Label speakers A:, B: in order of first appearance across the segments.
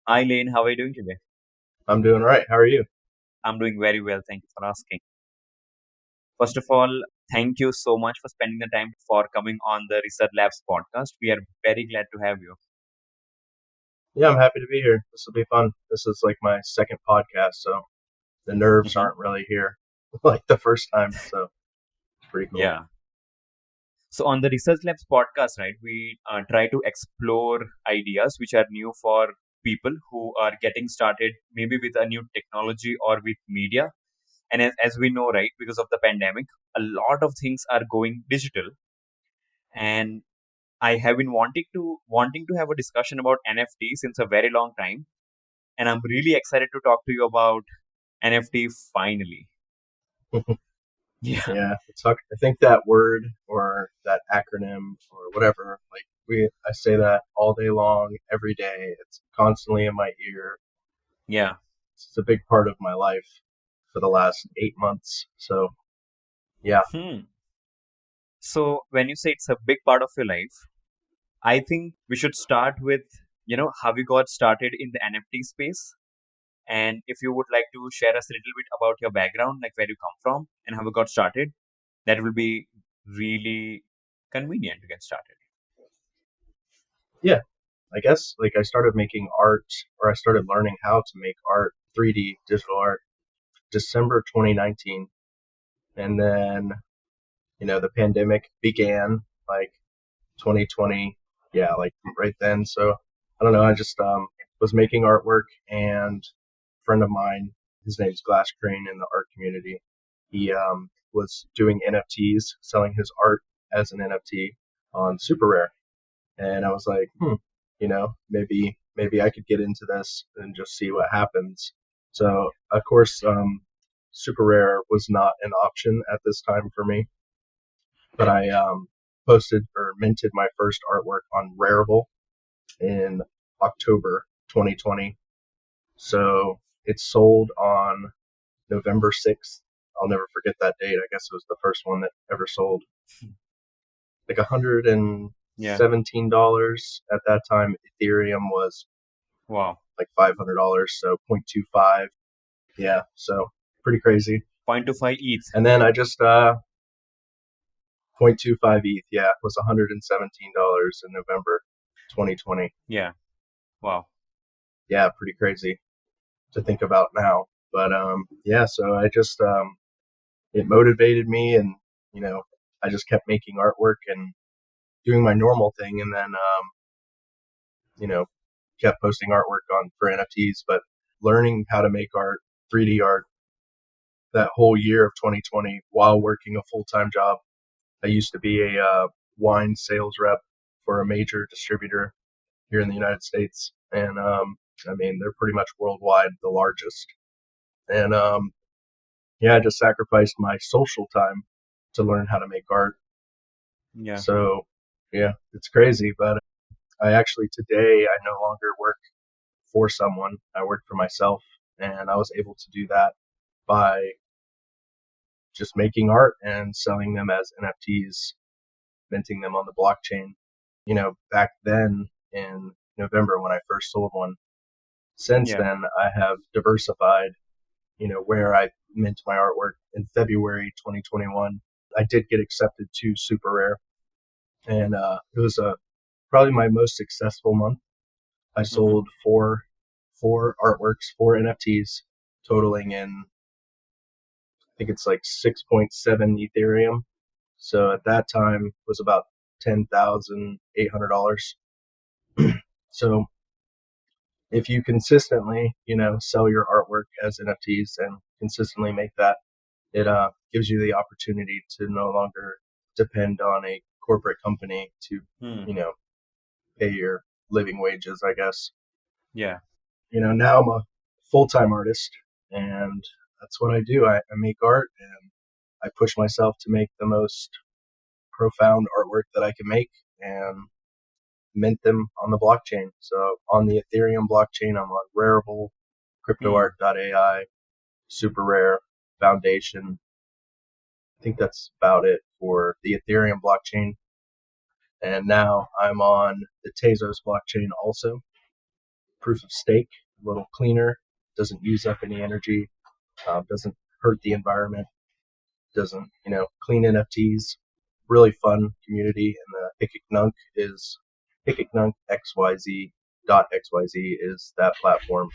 A: Hi Lane, how are you doing today?
B: I'm doing all right. How are you?
A: I'm doing very well, thank you for asking. First of all, thank you so much for spending the time for coming on the Research Labs podcast. We are very glad to have you.
B: Yeah, I'm happy to be here. This will be fun. This is like my second podcast, so the nerves
A: hmm
B: aren't really here like the first time. So it's pretty cool.
A: Yeah. So on the Research Labs podcast, right, we try to explore ideas which are new for people who are getting started, maybe with a new technology or with media. And as we know, right, because of the pandemic, a lot of things are going digital, and I have been wanting to have a discussion about NFT since a very long time, and I'm really excited to talk to you about NFT finally. Yeah.
B: Yeah, I think that word or that acronym or whatever, like I say that all day long, every day. It's constantly in my ear.
A: Yeah.
B: It's a big part of my life for the last 8 months. So yeah,
A: Hmm. So when you say it's a big part of your life, I think we should start with, how you got started in the NFT space. And if you would like to share us a little bit about your background, like where you come from and how you got started, that will be really convenient to get started.
B: yeah. I guess like I started making art, or I started learning how to make art, 3D digital art, December 2019. And then, the pandemic began like 2020. Yeah, like right then. So I don't know. I just was making artwork, and a friend of mine, his name's Glass Crane in the art community. He was doing NFTs, selling his art as an NFT on Super Rare. And I was like, maybe I could get into this and just see what happens. So of course, Super Rare was not an option at this time for me, but I posted or minted my first artwork on Rarible in October 2020. So it sold on November 6th. I'll never forget that date. I guess it was the first one that ever sold. Like
A: Yeah.
B: $117 at that time. Ethereum was
A: Wow.
B: like $500, so 0.25. Yeah, so pretty crazy.
A: 0.25 ETH.
B: And then I just 0.25 ETH, yeah, it was $117 in November 2020.
A: Yeah. Wow.
B: Yeah, pretty crazy to think about now. But yeah, so I just it motivated me, and you know, I just kept making artwork and doing my normal thing, and then you know, kept posting artwork on for NFTs, but learning how to make art, 3D art, that whole year of 2020 while working a full time job. I used to be a wine sales rep for a major distributor here in the United States, and I mean they're pretty much worldwide the largest. And yeah, I just sacrificed my social time to learn how to make art.
A: Yeah.
B: So yeah, it's crazy, but I actually today I no longer work for someone. I work for myself, and I was able to do that by just making art and selling them as NFTs, minting them on the blockchain. Back then in November when I first sold one. Since
A: Yeah.
B: then, I have diversified, where I mint my artwork in February 2021. I did get accepted to Super Rare, and it was probably my most successful month. I
A: hmm
B: sold four artworks, four NFTs, totaling in I think it's like 6.7 Ethereum. So at that time it was about $10,800. So if you consistently, sell your artwork as NFTs and consistently make that, it gives you the opportunity to no longer depend on a corporate company to,
A: Hmm.
B: you know, pay your living wages, I guess.
A: Yeah.
B: Now I'm a full time artist, and that's what I do. I make art, and I push myself to make the most profound artwork that I can make and mint them on the blockchain. So on the Ethereum blockchain, I'm on Rarible,
A: Hmm.
B: CryptoArt.ai, Super Rare, Foundation. I think that's about it for the Ethereum blockchain. And now I'm on the Tezos blockchain also. proof of stake, a little cleaner, doesn't use up any energy, doesn't hurt the environment, doesn't, clean NFTs. Really fun community. And the Hikiknunk is HikiknunkXYZ.xyz is that platform.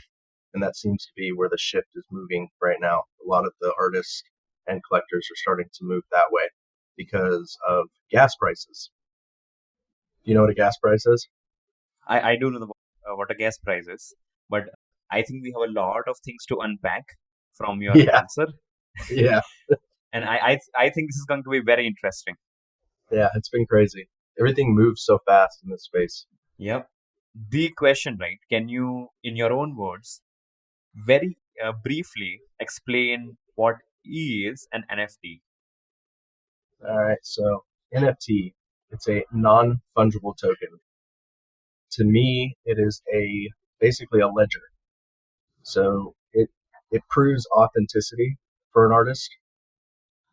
B: And that seems to be where the shift is moving right now. A lot of the artists and collectors are starting to move that way because of gas prices. Do you know what a gas price is?
A: I do know what a gas price is, but I think we have a lot of things to unpack from your
B: Yeah,
A: answer,
B: yeah,
A: and I think this is going to be very interesting.
B: yeah. It's been crazy. Everything moves so fast in this space.
A: Yep. The question, right? Can you, in your own words, very briefly explain what is an NFT?
B: All right. So NFT, it's a non-fungible token. To me, it is basically a ledger. So it proves authenticity for an artist.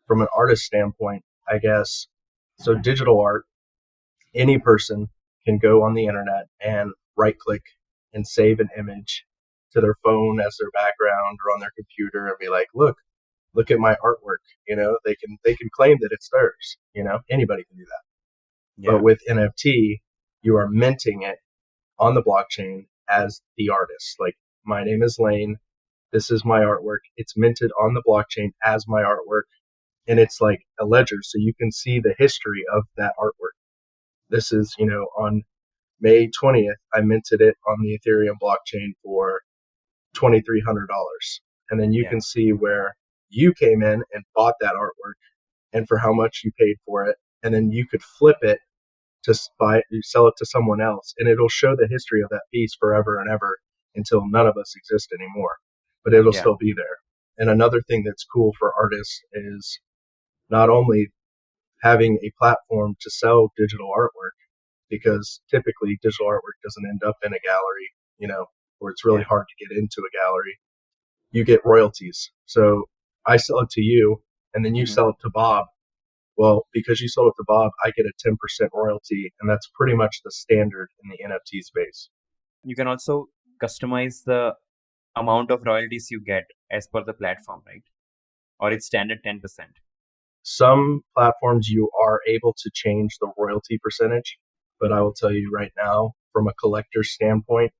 B: From an artist standpoint, I guess. So digital art, any person can go on the internet and right click and save an image to their phone as their background or on their computer and be like, look at my artwork. They can claim that it's theirs. Anybody can do that.
A: Yeah,
B: But with NFT, you are minting it on the blockchain as the artist. Like, my name is Lane. This is my artwork. It's minted on the blockchain as my artwork. And it's like a ledger. So you can see the history of that artwork. This is, on May 20th, I minted it on the Ethereum blockchain for $2,300. And then you
A: yeah,
B: can see where you came in and bought that artwork and for how much you paid for it. And then you could flip it to sell it to someone else, and it'll show the history of that piece forever and ever until none of us exist anymore. But it'll
A: yeah,
B: still be there. And another thing that's cool for artists is not only having a platform to sell digital artwork, because typically digital artwork doesn't end up in a gallery, or it's really
A: yeah.
B: hard to get into a gallery. You get royalties. So I sell it to you, and then you
A: Hmm.
B: sell it to Bob. Well, because you sold it to Bob, I get a 10% royalty, and that's pretty much the standard in the NFT space.
A: You can also customize the amount of royalties you get as per the platform, right? Or it's standard 10%.
B: Some platforms you are able to change the royalty percentage, but I
A: Hmm.
B: will tell you right now, from a collector's standpoint,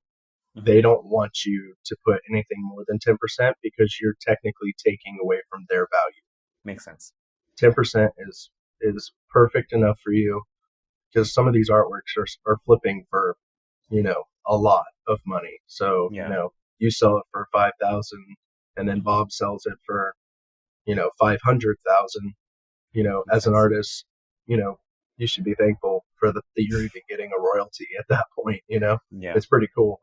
A: Hmm.
B: they don't want you to put anything more than 10% because you're technically taking away from their value.
A: Makes sense.
B: 10% is perfect enough for you because some of these artworks are flipping for, a lot of money. So,
A: Yeah,
B: you sell it for 5,000 and then Bob sells it for, 500,000,
A: makes
B: as an
A: sense.
B: artist, you know, you should be thankful for that you're even getting a royalty at that point.
A: Yeah,
B: It's pretty cool.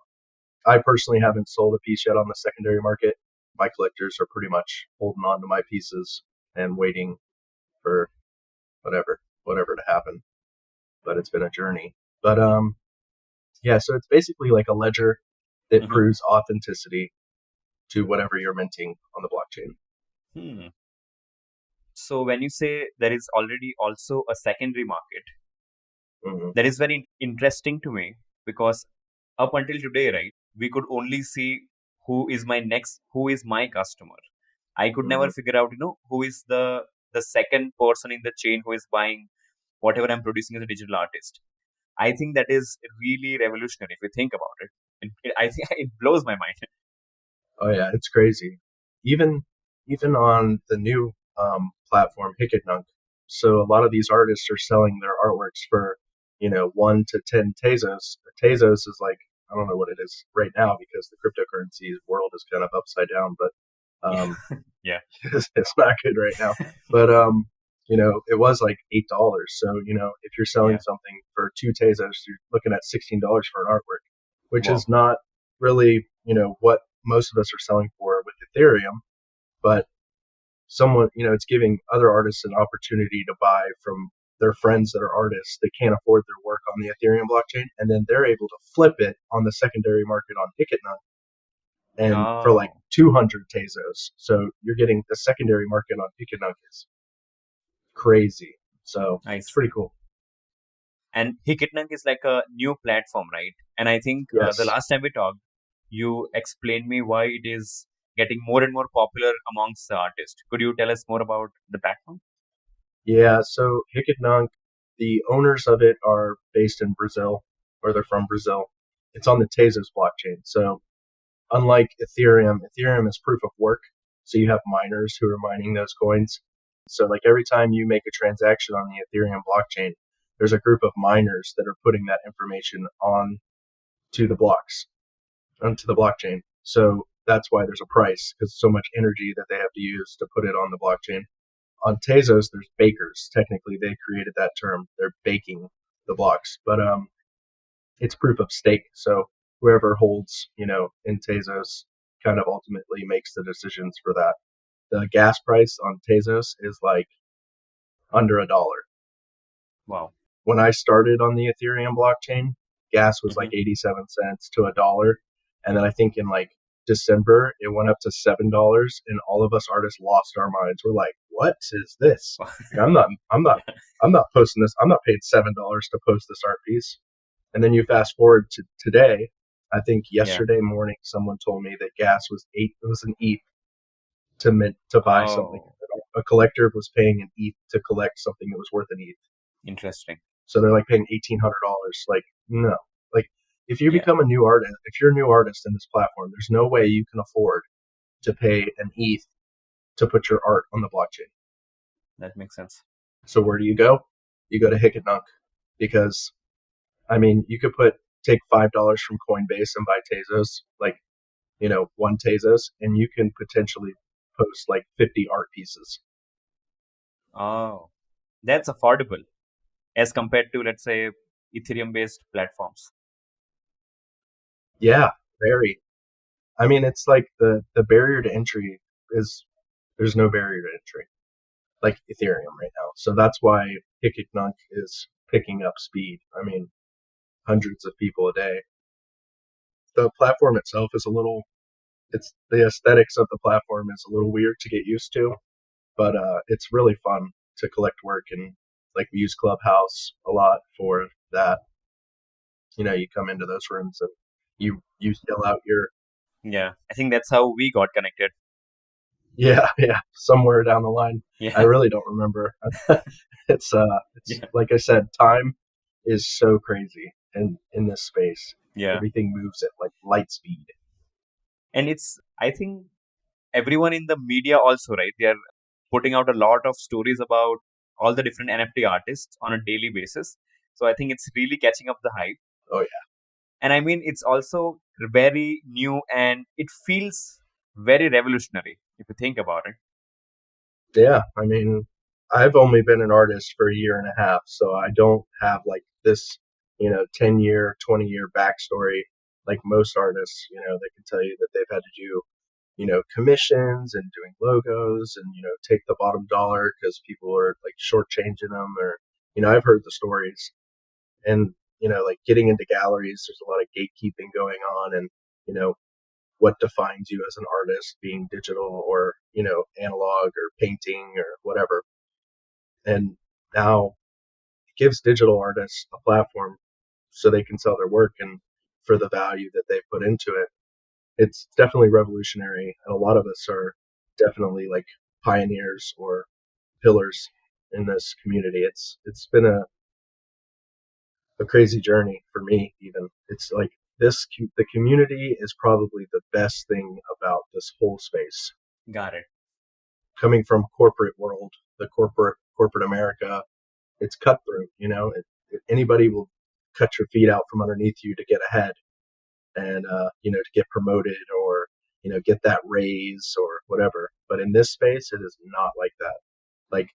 B: I personally haven't sold a piece yet on the secondary market. My collectors are pretty much holding on to my pieces and waiting for whatever to happen. But it's been a journey. But yeah, so it's basically like a ledger that
A: hmm
B: proves authenticity to whatever you're minting on the blockchain.
A: hmm. So when you say there is already also a secondary market,
B: Hmm.
A: that is very interesting to me because up until today, right, we could only see who is my customer. I could never
B: Hmm.
A: figure out, who is the second person in the chain who is buying whatever I'm producing as a digital artist. I think that is really revolutionary if you think about it. I think it blows my mind.
B: Oh yeah, it's crazy. Even even on the new platform Hikitnunk, so a lot of these artists are selling their artworks for 1 to 10 Tezos. Tezos is like, I don't know what it is right now because the cryptocurrency world is kind of upside down, but
A: Yeah,
B: um,
A: yeah,
B: it's not good right now. But it was like $8. So if you're selling
A: yeah.
B: something for 2 Tezos, you're looking at $16 for an artwork, which is
A: Wow.
B: not really what most of us are selling for with Ethereum. But someone, it's giving other artists an opportunity to buy from their friends that are artists that can't afford their work on the Ethereum blockchain, and then they're able to flip it on the secondary market on Ticketnut and for like
A: Oh,
B: 200 Tezos. So you're getting the secondary market on Ticketnut is crazy. So
A: I
B: it's pretty
A: see.
B: cool.
A: And Hikitnunk is like a new platform, right? And I think the
B: Yes.
A: last time we talked, you explained me why it is getting more and more popular amongst the artists. Could you tell us more about the platform?
B: Yeah, so Hicketnunk, the owners of it are based in Brazil, or they're from Brazil. It's on the Tezos blockchain. So unlike Ethereum, Ethereum is proof of work. So you have miners who are mining those coins. So like every time you make a transaction on the Ethereum blockchain, there's a group of miners that are putting that information on to the blocks, onto the blockchain. So that's why there's a price, because so much energy that they have to use to put it on the blockchain. On Tezos, there's bakers. Technically, they created that term. They're baking the blocks, but it's proof of stake. So whoever holds, in Tezos kind of ultimately makes the decisions for that. The gas price on Tezos is like under $1.
A: Wow.
B: When I started on the Ethereum blockchain, gas was like
A: Hmm.
B: 87 cents to $1. And then I think in like December, it went up to $7, and all of us artists lost our minds. We're like, what is this? Like,
A: Yeah.
B: I'm not posting this. I'm not paid $7 to post this art piece. And then you fast forward to today. I think
A: Yeah.
B: yesterday morning, someone told me that gas was eight. It was an ETH to mint to buy something.
A: Oh,
B: A collector was paying an ETH to collect something that was worth an ETH.
A: interesting.
B: So they're like paying $1,800. Like, no. Like, if you
A: Yeah,
B: become a new artist, if you're a new artist in this platform, there's no way you can afford to pay an ETH to put your art on the blockchain.
A: that makes sense.
B: So where do you go? You go to Hicketnunk, because I mean, you could take $5 from Coinbase and buy Tezos, like, one Tezos, and you can potentially post like 50 art pieces.
A: Oh, that's affordable as compared to, let's say, Ethereum-based platforms.
B: Yeah, very. I mean, it's like the barrier to entry is, there's no barrier to entry like Ethereum right now. So that's why Hicketnunk is picking up speed. I mean, hundreds of people a day. The platform itself is it's the aesthetics of the platform is a little weird to get used to, but it's really fun to collect work, and like we use Clubhouse a lot for that. You come into those rooms and you fill out your
A: Yeah, I think that's how we got connected.
B: yeah, yeah, somewhere down the line. I
A: Yeah,
B: really don't remember. It's
A: yeah,
B: like I said, time is so crazy in this space.
A: yeah.
B: Everything moves at like light speed.
A: And I think everyone in the media also, right? They are putting out a lot of stories about all the different NFT artists on a daily basis. So I think it's really catching up the hype.
B: Oh
A: And I mean, it's also very new and it feels very revolutionary if you think about it.
B: yeah. I mean, I've only been an artist for a year and a half, so I don't have like this, 10-year, 20-year backstory like most artists. They can tell you that they've had to do, commissions and doing logos, and, take the bottom dollar because people are like shortchanging them, or, I've heard the stories. And, like getting into galleries, there's a lot of gatekeeping going on, and, you know, what defines you as an artist, being digital or, analog or painting or whatever. And now it gives digital artists a platform so they can sell their work and for the value that they put into it. It's definitely revolutionary, and a lot of us are definitely like pioneers or pillars in this community. It's been a crazy journey for me. Even it's like the community is probably the best thing about this whole space.
A: Got it.
B: Coming from corporate world, the corporate America, it's cutthroat. Anybody will cut your feet out from underneath you to get ahead, and to get promoted, or get that raise or whatever. But in this space, it is not like that. Like,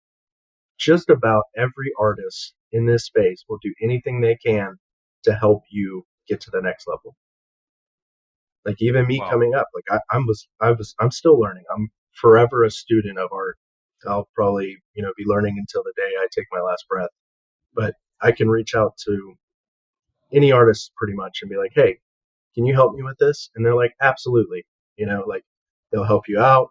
B: just about every artist in this space will do anything they can to help you get to the next level. Like, even me
A: Wow.
B: coming up, like I'm still learning. I'm forever a student of art. I'll probably be learning until the day I take my last breath. But I can reach out to any artist pretty much and be like, hey, can you help me with this? And they're like, absolutely. Like, they'll help you out.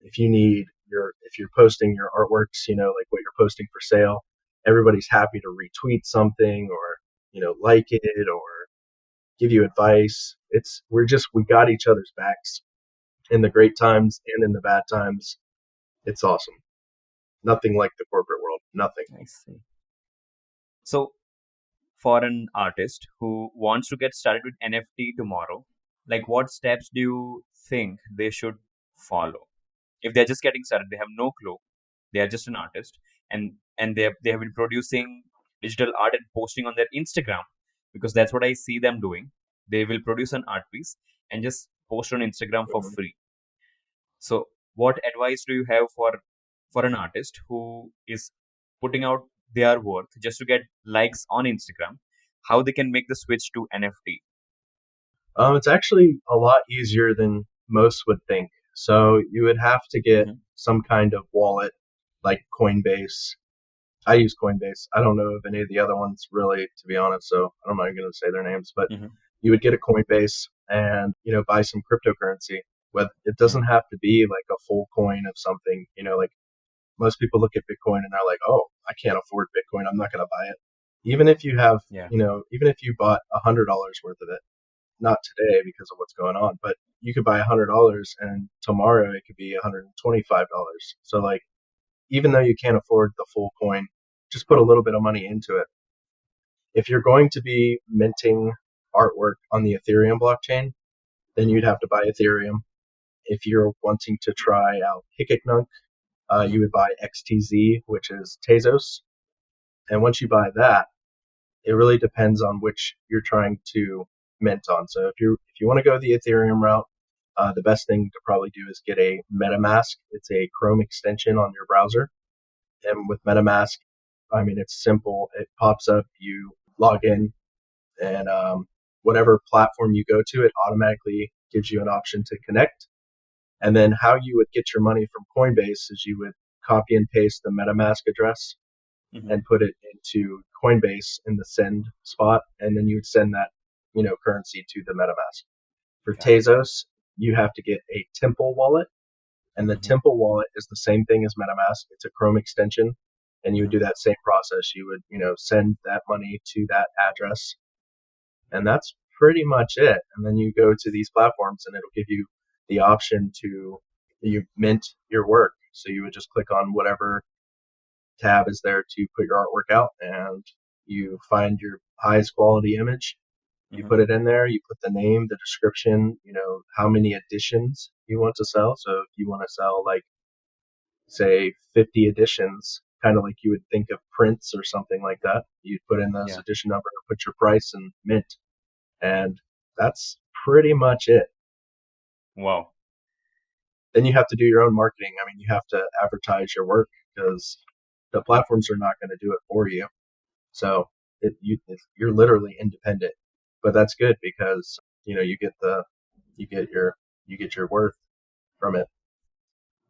B: If you're posting your artworks, like what you're posting for sale, everybody's happy to retweet something, or like it, or give you advice. We got each other's backs in the great times and in the bad times. It's awesome. Nothing like the corporate world. Nothing.
A: I see. So, for an artist who wants to get started with NFT tomorrow, like what steps do you think they should follow? If they're just getting started, they have no clue. They are just an artist, and they have been producing digital art and posting on their Instagram, because that's what I see them doing. They will produce an art piece and just post on Instagram for
B: Mhm.
A: free. So, what advice do you have for an artist who is putting out their work just to get likes on Instagram? How they can make the switch to NFT?
B: It's actually a lot easier than most would think. So you would have to get
A: Hmm.
B: some kind of wallet like Coinbase. I use Coinbase. I don't know of any of the other ones really, to be honest. So I'm not going to say their names, but
A: Hmm.
B: you would get a Coinbase and, buy some cryptocurrency. But it doesn't
A: Hmm.
B: have to be like a full coin of something, like most people look at Bitcoin and they're like, oh, I can't afford Bitcoin. I'm not going to buy it. Even if you have,
A: Yeah.
B: even if you bought $100 worth of it, not today because of what's going on, but you could buy $100 and tomorrow it could be $125. So like, even though you can't afford the full coin, just put a little bit of money into it. If you're going to be minting artwork on the Ethereum blockchain, then
A: Hmm.
B: you'd have to buy Ethereum. If you're wanting to try out Hicketnunk,
A: Hmm.
B: you would buy XTZ, which is Tezos. And once you buy that, it really depends on which you're trying to mint on. So if you want to go the Ethereum route, the best thing to probably do is get a MetaMask. It's a Chrome extension on your browser. And with MetaMask, I mean, it's simple. It pops up, you log in, and whatever platform you go to, it automatically gives you an option to connect. And then how you would get your money from Coinbase is you would copy and paste the MetaMask address
A: Hmm.
B: and put it into Coinbase in the send spot, and then you would send that currency to the MetaMask. For
A: Got it.
B: Tezos, you have to get a Temple wallet, and the
A: Hmm.
B: Temple wallet is the same thing as MetaMask. It's a Chrome extension, and you would
A: Hmm.
B: do that same process. You would send that money to that address, and that's pretty much it. And then you go to these platforms, and it'll give you the option to you mint your work. So you would just click on whatever tab is there to put your artwork out, and you find your highest quality image. You
A: Hmm.
B: put it in there, you put the name, the description, how many editions you want to sell. So if you want to sell like say 50 editions, kind of like you would think of prints or something like that, you'd put in those
A: Yeah.
B: edition number, put your price and mint. And that's pretty much it.
A: Wow.
B: Then you have to do your own marketing. I mean, you have to advertise your work because the platforms are not going to do it for you. So you're literally independent, but that's good because you get your you get your worth from it.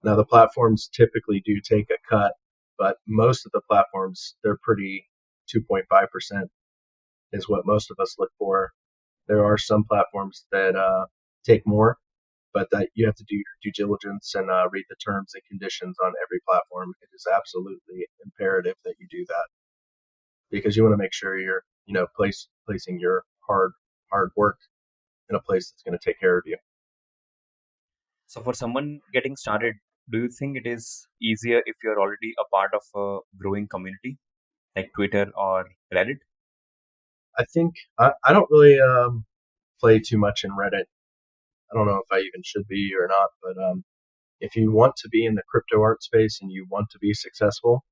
B: Now the platforms typically do take a cut, but most of the platforms they're pretty 2.5% is what most of us look for. There are some platforms that take more, but that you have to do your due diligence and read the terms and conditions on every platform. It is absolutely imperative that you do that because you want to make sure you're placing your hard work in a place that's going to take care of you.
A: So, for someone getting started, do you think it is easier if you're already a part of a growing community like Twitter or Reddit?
B: I think I don't really play too much in Reddit. I don't know if I even should be or not, but if you want to be in the crypto art space and you want to be successful,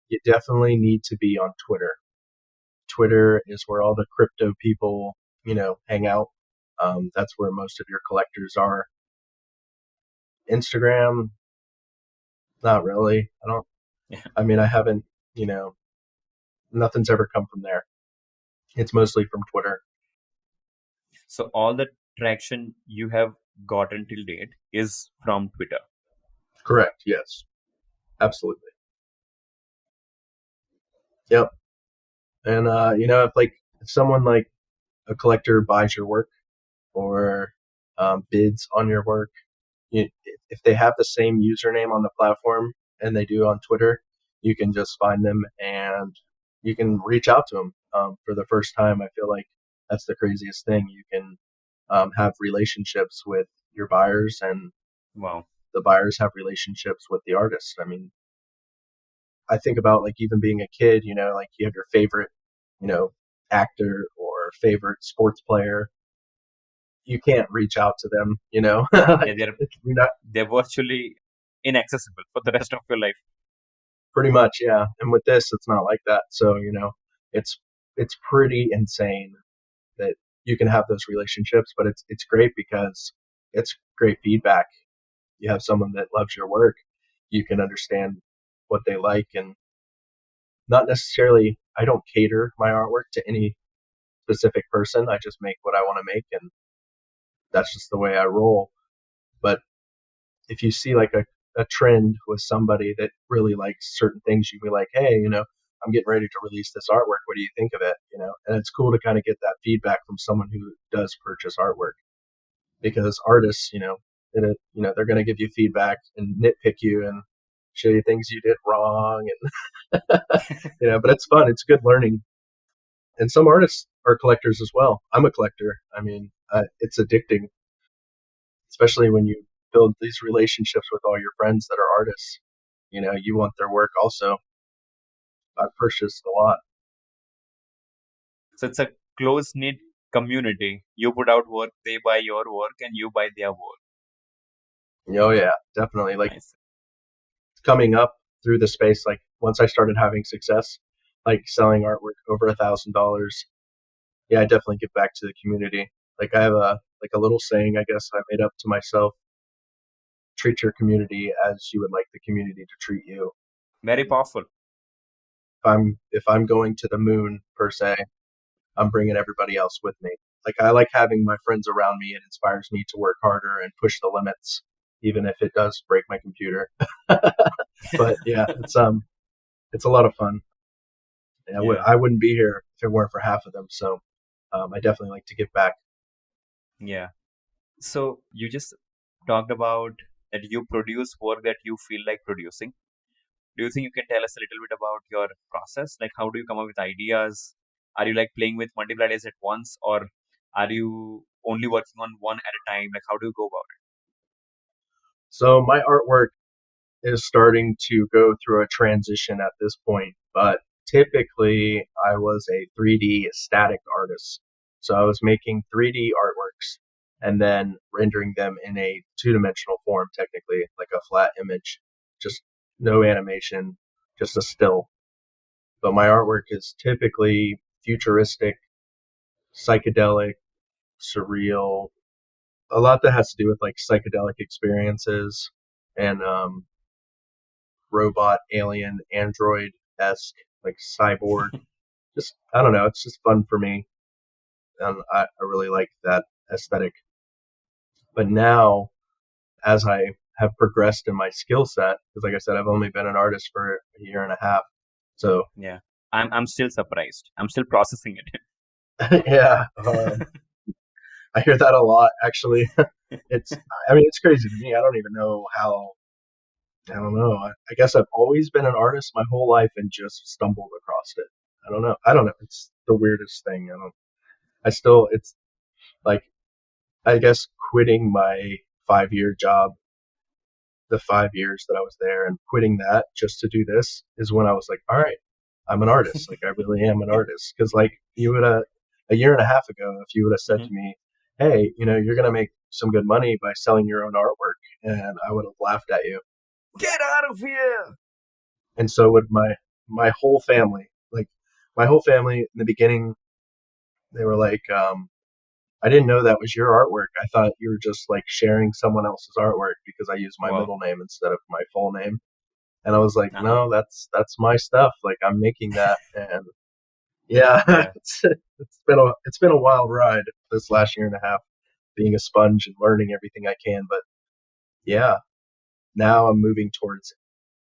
B: you definitely need to be on Twitter. Twitter is where all the crypto people hang out. That's where most of your collectors are. Instagram, not really. I don't.
A: Yeah.
B: I mean, I haven't. You know, nothing's ever come from there. It's mostly from Twitter.
A: So, all the traction you have gotten till date is from Twitter.
B: Correct. Yes. Absolutely. Yep. And if someone like a collector buys your work or bids on your work, you, if they have the same username on the platform and they do on Twitter, you can just find them and you can reach out to them for the first time. I feel like That's the craziest thing. You can have relationships with your buyers, and
A: Wow.
B: the buyers have relationships with the artists. I mean, I think about like even being a kid, like you have your favorite, you know, actor or favorite sports player. You can't reach out to them,
A: Yeah,
B: like
A: they're
B: you're not
A: they're virtually inaccessible for the rest of your life.
B: pretty much, yeah. And with this, it's not like that. So, it's it's pretty insane that you can have those relationships, but it's great because it's great feedback. You have someone that loves your work, you can understand what they like, and not necessarily, I don't cater my artwork to any specific person. I just make what I want to make, and that's just the way I roll. But if you see like a trend with somebody that really likes certain things, you be like, hey, I'm getting ready to release this artwork. What do you think of it? And it's cool to kind of get that feedback from someone who does purchase artwork, because artists, they're going to give you feedback and nitpick you and show you things you did wrong, and but it's fun. It's good learning. And some artists are collectors as well. I'm a collector. I mean, it's addicting, especially when you build these relationships with all your friends that are artists. You want their work also. I've purchased a lot.
A: So it's a close knit community. You put out work, they buy your work, and you buy their work.
B: Oh yeah, definitely. Like
A: Nice.
B: coming up through the space, like once I started having success, like selling artwork over $1,000, yeah, I definitely give back to the community. Like I have a little saying, I guess I made up to myself: treat your community as you would like the community to treat you.
A: Very powerful.
B: If I'm going to the moon per se, I'm bringing everybody else with me. Like I like having my friends around me. It inspires me to work harder and push the limits, even if it does break my computer. But yeah, it's a lot of fun. And
A: Yeah.
B: I wouldn't be here if it weren't for half of them. So I definitely like to give back.
A: Yeah. So you just talked about that you produce work that you feel like producing. Do you think you can tell us a little bit about your process? Like, how do you come up with ideas? Are you like playing with multiple ideas at once, or are you only working on one at a time? Like, how do you go about
B: So my artwork is starting to go through a transition at this point, but typically I was a 3D static artist. So I was making 3D artworks and then rendering them in a two-dimensional form, technically, like a flat image, just no animation, just a still. But my artwork is typically futuristic, psychedelic, surreal, a lot that has to do with like psychedelic experiences and robot, alien, android esque, like cyborg.
A: it?
B: Just I don't know. It's just fun for me, and I really like that aesthetic. But now, as I have progressed in my skill set, because like I said, I've only been an artist for a year and a half. So
A: Yeah. I'm still surprised. I'm still processing it.
B: yeah, I hear that a lot. Actually, it's I mean it's crazy to me. I don't even know how. I don't know. I guess I've always been an artist my whole life and just stumbled across it. I don't know. I don't know. It's the weirdest thing. I don't. I still. It's like I guess quitting my 5 year job, the 5 years that I was there, and quitting that just to do this is when I was like, all right, I'm an artist. Like I really am an artist. Because like you would a year and a half ago, if you would have said
A: Mhm.
B: to me, hey, you're gonna make some good money by selling your own artwork, and I would have laughed at you.
A: Get out of here!
B: And so would my whole family. Like my whole family in the beginning, they were like, I didn't know that was your artwork. I thought you were just like sharing someone else's artwork because I use my
A: Wow.
B: middle name instead of my full name. And I was like,
A: Uh-huh.
B: no, that's my stuff. Like I'm making that, and yeah,
A: Yeah.
B: it's been a wild ride this last year and a half, being a sponge and learning everything I can. But yeah, now I'm moving towards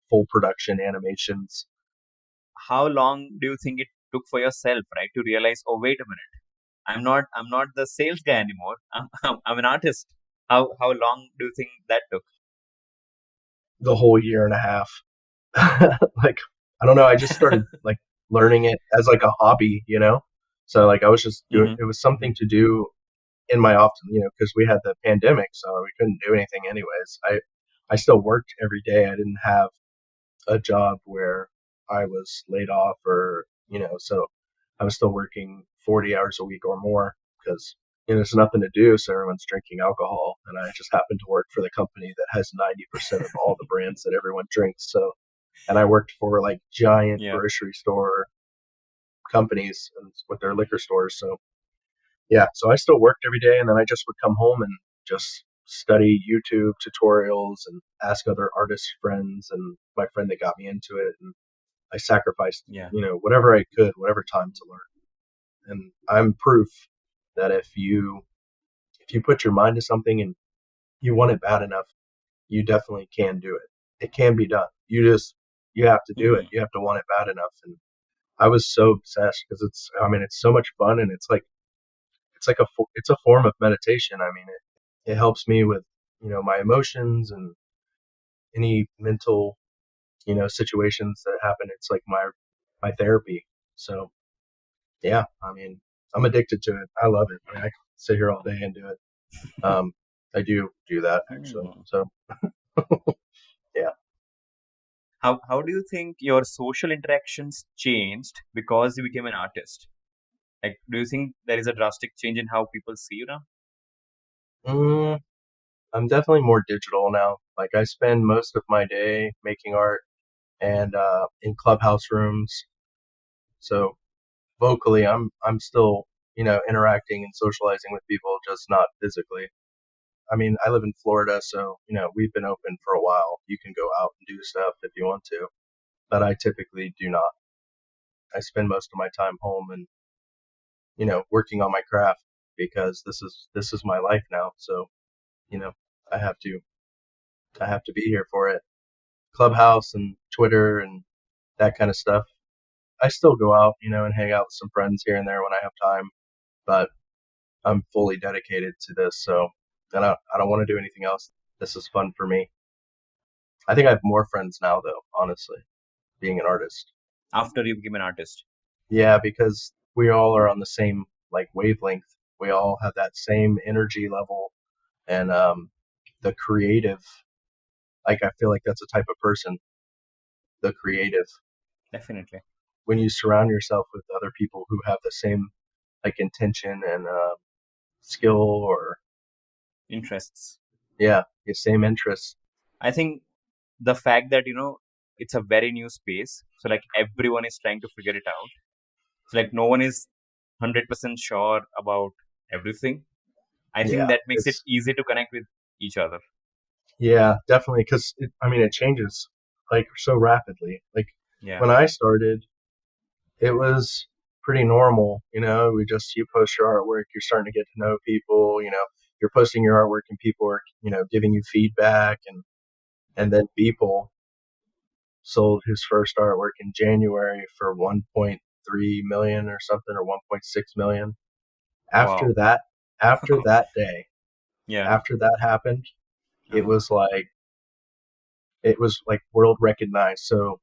B: full production animations.
A: How long do you think it took for yourself, right, to realize, oh, wait a minute, I'm not the sales guy anymore. I'm an artist. How long do you think that took?
B: The whole year and a half. Like I don't know. I just started like learning it as like a hobby. So like I was just doing,
A: Mm-hmm.
B: it was something to do in my off, because we had the pandemic, so we couldn't do anything anyways. I still worked every day. I didn't have a job where I was laid off or, so I was still working 40 hours a week or more because, there's nothing to do. So everyone's drinking alcohol. And I just happened to work for the company that has 90% of all the brands that everyone drinks. So, and I worked for like giant
A: Yeah.
B: grocery store companies with their liquor stores. So yeah, so I still worked every day, and then I just would come home and just study YouTube tutorials and ask other artist friends and my friend that got me into it, and I sacrificed,
A: Yeah.
B: whatever I could, whatever time to learn. And I'm proof that if you put your mind to something and you want it bad enough, you definitely can do it. It can be done. You have to do it.
A: Hmm.
B: You have to want it bad enough. And I was so obsessed because it's so much fun, and it's a form of meditation. I mean, it helps me with my emotions and any mental situations that happen. It's like my therapy. So yeah, I mean, I'm addicted to it. I love it. I mean, I can sit here all day and do it. Um, I do that actually.
A: Hmm.
B: So yeah.
A: How do you think your social interactions changed because you became an artist? Like, do you think there is a drastic change in how people see you now?
B: mm, I'm definitely more digital now. Like I spend most of my day making art and in clubhouse rooms. So vocally, I'm still interacting and socializing with people, just not physically. I mean, I live in Florida, so we've been open for a while. You can go out and do stuff if you want to, but I typically do not. I spend most of my time home and working on my craft because this is my life now. So you know I have to I have to be here for it. Clubhouse and Twitter and that kind of stuff. I still go out, and hang out with some friends here and there when I have time, but I'm fully dedicated to this. So I don't want to do anything else. This is fun for me. I think I have more friends now, though, honestly, being an artist.
A: After you became an artist?
B: Yeah, because we all are on the same like wavelength. We all have that same energy level, and the creative. Like I feel like that's a type of person, the creative.
A: Definitely.
B: When you surround yourself with other people who have the same like intention and skill, or
A: Interests.
B: yeah, the same interests.
A: I think the fact that, it's a very new space. So, like, everyone is trying to figure it out. So, like, no one is 100% sure about everything. I think
B: Yeah,
A: that makes it
B: it's
A: easy to connect with each other.
B: yeah, definitely because it changes like so rapidly. Like
A: Yeah.
B: when I started, it was pretty normal. You post your artwork, you're starting to get to know people. You're posting your artwork, and people are giving you feedback, and then people sold his first artwork in January for 1.3 million or something, or 1.6 million. After
A: Wow.
B: that, after that day,
A: Yeah.
B: after that happened, it
A: Uh-huh.
B: was like world recognized. So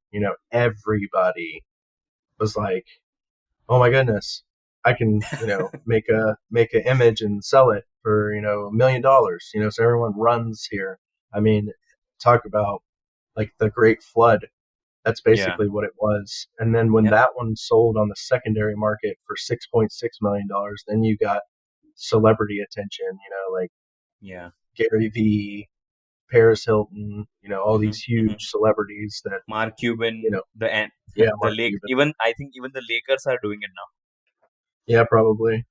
B: everybody was like, "Oh my goodness, I can make an image and sell it for $1 million." So everyone runs here. I mean, talk about like the Great Flood. That's
A: Yeah.
B: basically what it was. And then when
A: Yeah.
B: that one sold on the secondary market for $6.6 million, then you got celebrity attention. Like
A: Yeah.
B: Gary V, Paris Hilton. All
A: Hmm.
B: these
A: Hmm.
B: huge celebrities that
A: Mark
B: you
A: Cuban,
B: know. Yeah,
A: the
B: Mark
A: Lake.
B: Cuban.
A: Even I think even the Lakers are doing it now.
B: Yeah, probably.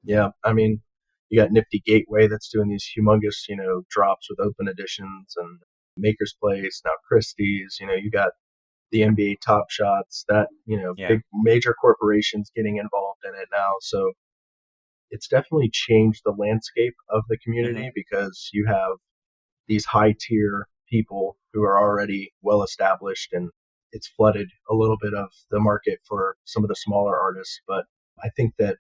B: Yeah, I mean, you got Nifty Gateway that's doing these humongous, drops with open editions, and Maker's Place, now Christie's. You got the NBA Top Shots, that
A: Yeah.
B: big major corporations getting involved in it now. So it's definitely changed the landscape of the
A: Hmm.
B: community because you have these high tier people who are already well established, and it's flooded a little bit of the market for some of the smaller artists. But I think that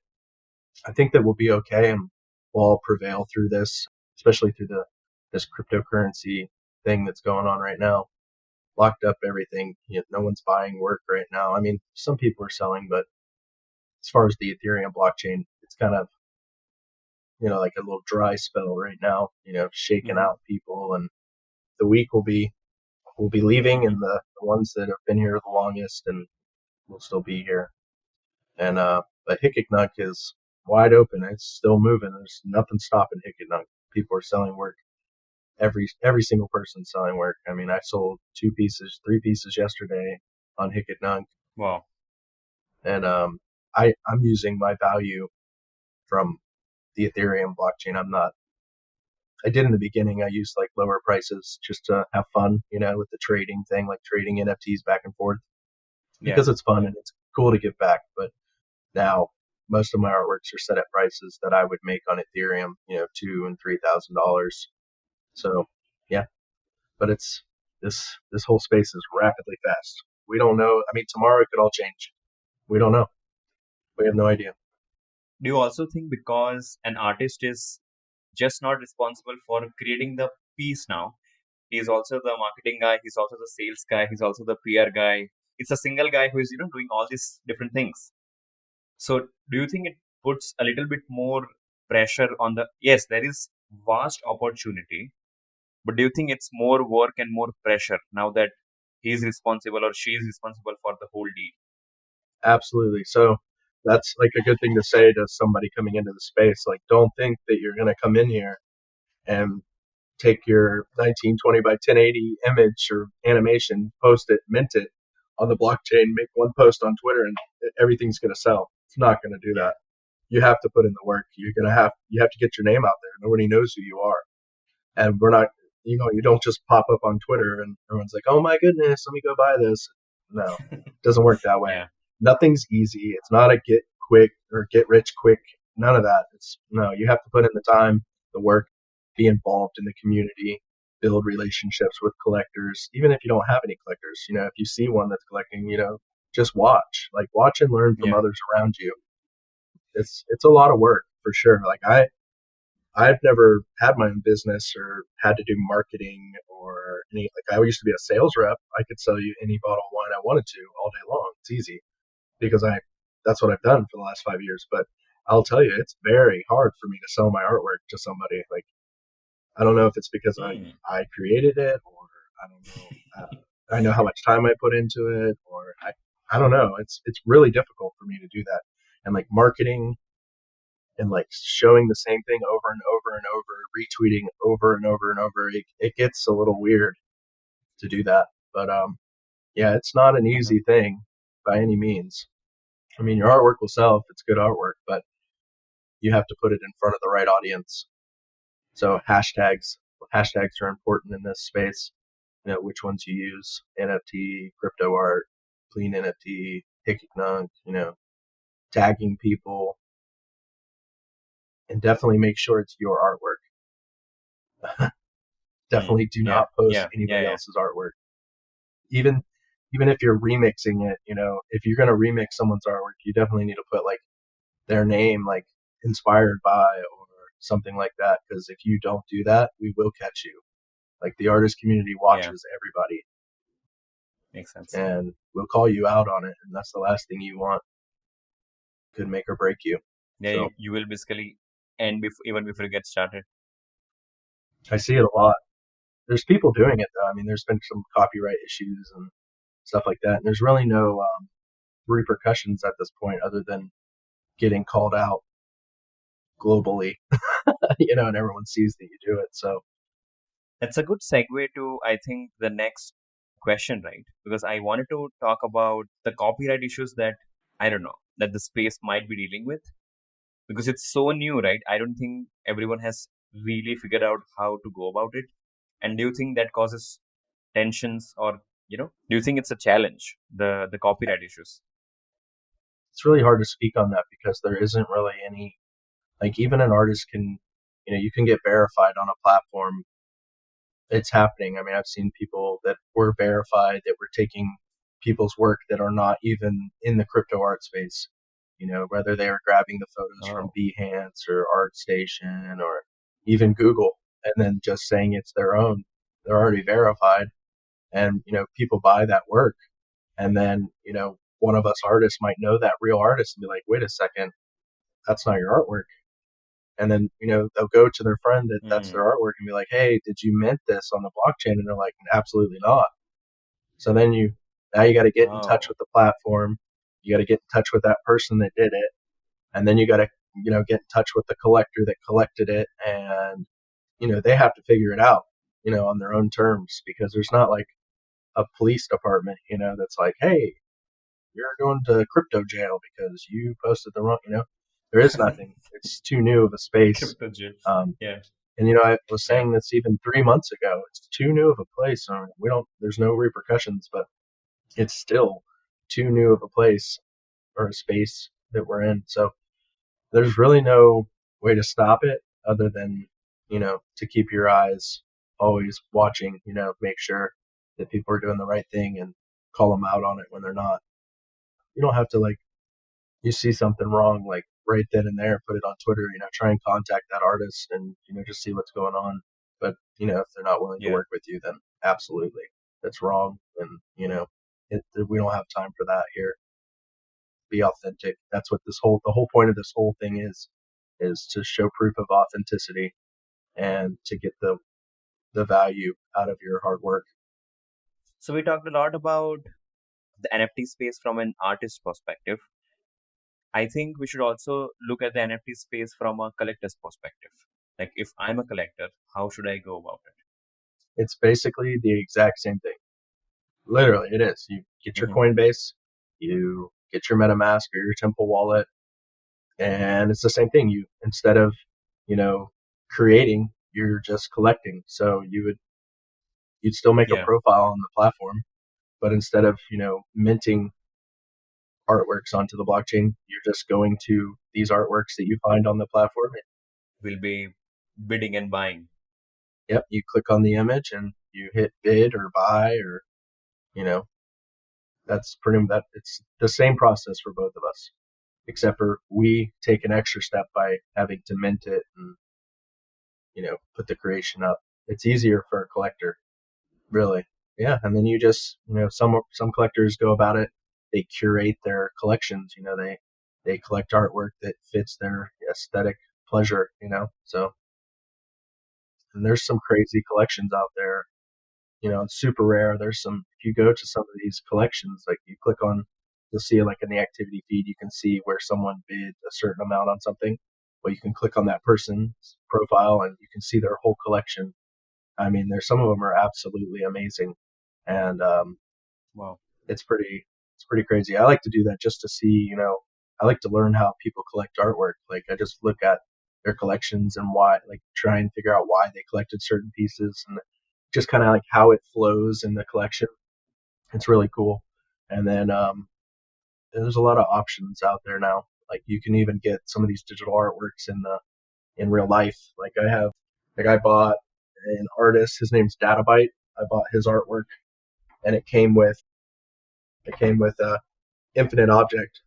B: I think that we'll be okay, and we'll all prevail through this, especially through this cryptocurrency thing that's going on right now. Locked up everything. No one's buying work right now. I mean, some people are selling, but as far as the Ethereum blockchain, it's kind of, like a little dry spell right now, shaking
A: Mm-hmm.
B: out people, and the weak will be leaving,
A: Mm-hmm.
B: and the ones that have been here the longest and will still be here. And but Hickok is wide open. It's still moving. There's nothing stopping Hickok. People are selling work. Every single person selling work. I mean, I sold 2 pieces, 3 pieces yesterday on Hickok,
A: Wow.
B: and I'm using my value from the Ethereum blockchain. I did in the beginning. I used like lower prices just to have fun, with the trading thing, like trading NFTs back and forth
A: Yeah.
B: because it's fun
A: Yeah.
B: and it's cool to give back. But now most of my artworks are set at prices that I would make on Ethereum, $2,000 and $3,000. So yeah, but it's this whole space is rapidly fast. We don't know. I mean, tomorrow it could all change. We don't know. We have no idea.
A: Do you also think because an artist is just not responsible for creating the piece now, he's also the marketing guy, he's also the sales guy, he's also the PR guy. It's a single guy who is, doing all these different things. So do you think it puts a little bit more pressure on the, yes, there is vast opportunity, but do you think it's more work and more pressure now that he's responsible or she is responsible for the whole deal?
B: Absolutely. So that's like a good thing to say to somebody coming into the space. Like, don't think that you're going to come in here and take your 1920 by 1080 image or animation, post it, mint it on the blockchain, make one post on Twitter, and everything's going to sell. It's not going to do
A: Yeah.
B: that. You have to put in the work. You have to get your name out there. Nobody knows who you are, and we're not. You don't just pop up on Twitter and everyone's like, "Oh my goodness, let me go buy this." No, it doesn't work that way.
A: Yeah.
B: Nothing's easy. It's not a get quick or get rich quick. None of that. It's no. You have to put in the time, the work, be involved in the community, build relationships with collectors. Even if you don't have any collectors, if you see one that's collecting, just watch and learn from
A: Yeah.
B: others around you. It's a lot of work for sure. Like I've never had my own business or had to do marketing or any, like I used to be a sales rep. I could sell you any bottle of wine I wanted to all day long. It's easy because that's what I've done for the last 5 years. But I'll tell you, it's very hard for me to sell my artwork to somebody. Like, I don't know if it's because
A: Hmm.
B: I created it, or I don't know. I know how much time I put into it, or I don't know. It's really difficult for me to do that. And like marketing and like showing the same thing over and over and over, retweeting over and over and over, it gets a little weird to do that. But yeah, it's not an
A: Hmm.
B: easy thing by any means. I mean, your artwork will sell if it's good artwork, but you have to put it in front of the right audience. So hashtags are important in this space. Which ones you use: NFT, crypto art, clean NFT, Hickok, tagging people, and definitely make sure it's your artwork.
A: Hmm.
B: Definitely do
A: Yeah.
B: not post
A: Yeah. Yeah.
B: anybody
A: Yeah.
B: else's artwork. Even even if you're remixing it, if you're gonna remix someone's artwork, you definitely need to put like their name, like inspired by or something like that. Because if you don't do that, we will catch you. Like the artist community
A: Yeah.
B: watches everybody,
A: Makes sense.
B: and we'll call you out on it, and that's the last thing you want. Could make or break you.
A: Yeah.
B: So
A: You will basically end even before you get started.
B: I see it a lot. There's people doing it though. I mean, there's been some copyright issues and stuff like that, and there's really no repercussions at this point other than getting called out globally, and everyone sees that you do it. So
A: That's a good segue to, I think, the next question, right? Because I wanted to talk about the copyright issues that, I don't know, that the space might be dealing with because it's so new, right? I don't think everyone has really figured out how to go about it. And do you think that causes tensions or, do you think it's a challenge, the copyright issues?
B: it's really hard to speak on that because there isn't really any, like, even an artist can, you can get verified on a platform. It's happening. I mean, I've seen people that were verified that were taking people's work that are not even in the crypto art space. Whether they are grabbing the photos from
A: Oh,
B: Behance or ArtStation or even Google and then just saying it's their own. They're already verified, and people buy that work, and then one of us artists might know that real artist and be like, wait a second, that's not your artwork. And then, they'll go to their friend that's their
A: Mm.
B: artwork and be like, hey, did you mint this on the blockchain? And they're like, absolutely not. So then now you got to get in touch
A: Oh,
B: with the platform. You got to get in touch with that person that did it. And then you got to, get in touch with the collector that collected it. And, they have to figure it out, on their own terms, because there's not like a police department, that's like, hey, you're going to crypto jail because you posted the wrong, there is nothing. It's too new of a space.
A: crypto jail.
B: Um,
A: Yeah,
B: and I was
A: yeah,
B: saying this even 3 months ago. It's too new of a place. We don't. There's no repercussions, but it's still too new of a place or a space that we're in. So there's really no way to stop it other than to keep your eyes always watching. Make sure that people are doing the right thing and call them out on it when they're not. You don't have to like you see something wrong like right then and there, put it on Twitter, try and contact that artist and, just see what's going on. But, if they're not willing to
A: yeah.
B: work with you, then absolutely that's wrong. And, we don't have time for that here. Be authentic. That's what the whole point of this whole thing is to show proof of authenticity and to get the value out of your hard work.
A: So we talked a lot about the NFT space from an artist perspective. I think we should also look at the NFT space from a collector's perspective. Like, if I'm a collector, how should I go about
B: It's basically the exact same thing. Literally, it is. You get
A: it?
B: your Coinbase, you get your MetaMask or your Temple wallet, and it's the same thing. You instead of you know creating, you're just collecting. So you'd still make a
A: Yeah,
B: profile on the platform, but instead of minting artworks onto the blockchain, you're just going to these artworks that you find on the platform.
A: we'll be bidding and buying.
B: Yep, you click on the image and you hit bid or buy, or you know that's pretty that it's the same process for both of us, except for we take an extra step by having to mint it and put the creation up. It's easier for a collector, really. Yeah, and then you just some collectors go about it. They curate their collections. They collect artwork that fits their aesthetic pleasure. So and there's some crazy collections out there. It's super rare. There's some if you go to some of these collections, like you click on, you'll see like in the activity feed, you can see where someone bid a certain amount on something. Well, you can click on that person's profile and you can see their whole collection. I mean, there's some of them are absolutely amazing, and
A: Wow.
B: it's pretty crazy. I like to do that just to see, I like to learn how people collect artwork. Like I just look at their collections and why, like try and figure out why they collected certain pieces and just kind of like how it flows in the collection. It's really cool. And then there's a lot of options out there now. Like you can even get some of these digital artworks in real life. I bought an artist. His name's Databyte. I bought his artwork, and it came with a infinite object.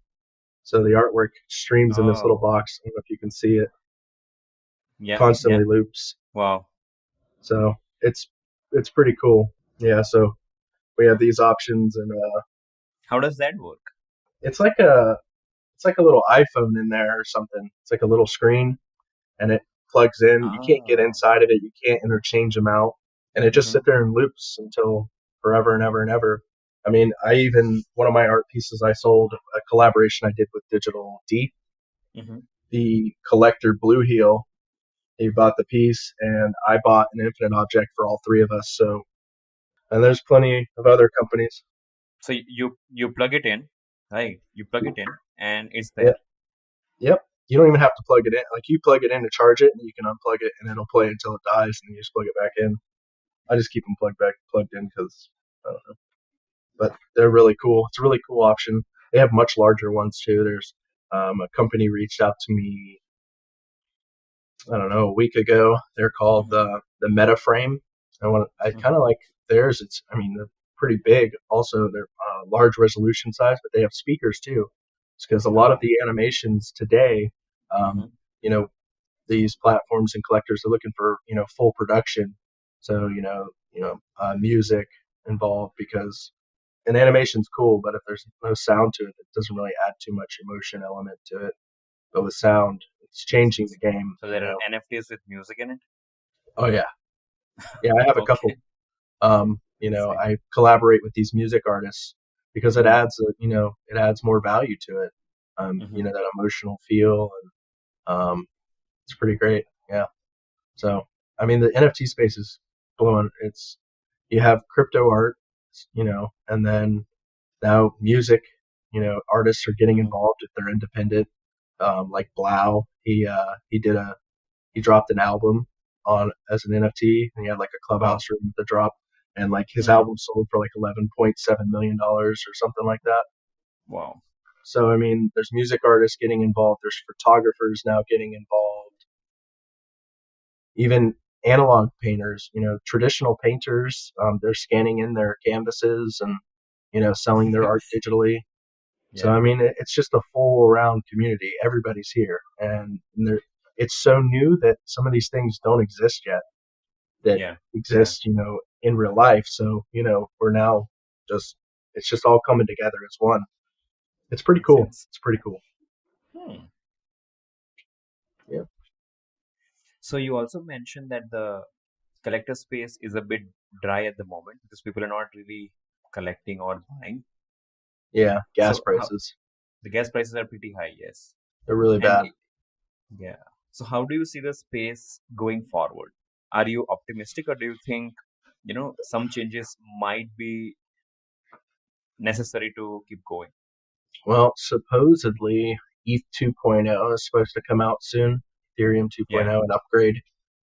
B: So the artwork streams in this little
A: Oh,
B: box. I don't know if you can see it.
A: yeah, yeah.
B: Constantly loops.
A: Wow.
B: So it's pretty cool. Yeah. So we have these options, and
A: How does that work?
B: it's like a little iPhone in there or something. It's like a little screen, and it plugs in. You can't get
A: Oh.
B: inside of it. You can't interchange them out, and it just
A: Mm-hmm.
B: sit there and loops until forever and ever and ever. I mean, one of my art pieces I sold, a collaboration I did with Digital D,
A: Mm-hmm.
B: the collector Blue Heel. He bought the piece, and I bought an infinite object for all three of us. So, and there's plenty of other companies.
A: So you plug it in, right? You plug it in, and it's
B: Yeah,
A: there.
B: yep. You don't even have to plug it in. Like you plug it in to charge it, and you can unplug it, and it'll play until it dies, and you just plug it back in. I just keep them plugged in because I don't know. But they're really cool. It's a really cool option. They have much larger ones too. There's a company reached out to me, I don't know, a week ago. They're called
A: Mm-hmm.
B: the Meta Frame. I kind
A: Mm-hmm.
B: of like theirs. I mean, they're pretty big. Also, they're large resolution size, but they have speakers too. It's because a lot of
A: Oh.
B: the animations today,
A: Mm-hmm.
B: um, you know, these platforms and collectors are looking for full production. So music involved because an animation's cool, but if there's no sound to it, it doesn't really add too much emotion element to it. But with sound, it's changing the game.
A: So there are NFTs with music in it.
B: Oh yeah, yeah. I have a couple.
A: Okay. See.
B: I collaborate with these music artists because it
A: Mm-hmm.
B: adds, it adds more value to it.
A: Mm-hmm.
B: That emotional feel, and it's pretty great. Yeah. So, I mean, the NFT space is blowing. You have crypto art, and then now music. Artists are getting
A: Mm-hmm.
B: involved if they're independent. Like Blau, he dropped an album on as an NFT, and he had like a
A: Wow.
B: clubhouse room with the drop, and like his
A: Mm-hmm.
B: album sold for like $11.7 million or something like that.
A: Wow.
B: So I mean, there's music artists getting involved. There's photographers now getting involved. Even analog painters, traditional painters, they're scanning in their canvases and selling their art digitally. So
A: Yeah.
B: I mean, it's just a full around community. Everybody's here, and it's so new that some of these things don't exist yet. That
A: Yeah. Yeah.
B: exist, in real life. So we're now just it's just all coming together as one. It's pretty
A: Makes
B: cool.
A: sense.
B: It's pretty cool.
A: Hmm.
B: Yeah.
A: So you also mentioned that the collector space is a bit dry at the moment because people are not really collecting or buying.
B: Yeah. Gas
A: So how
B: prices.
A: the gas prices are pretty high, yes.
B: They're really
A: And
B: bad.
A: yeah. So how do you see the space going forward? Are you optimistic or do you think, some changes might be necessary to keep going?
B: Well, supposedly ETH 2.0 is supposed to come out soon. Ethereum
A: Yeah,
B: 2.0 an upgrade,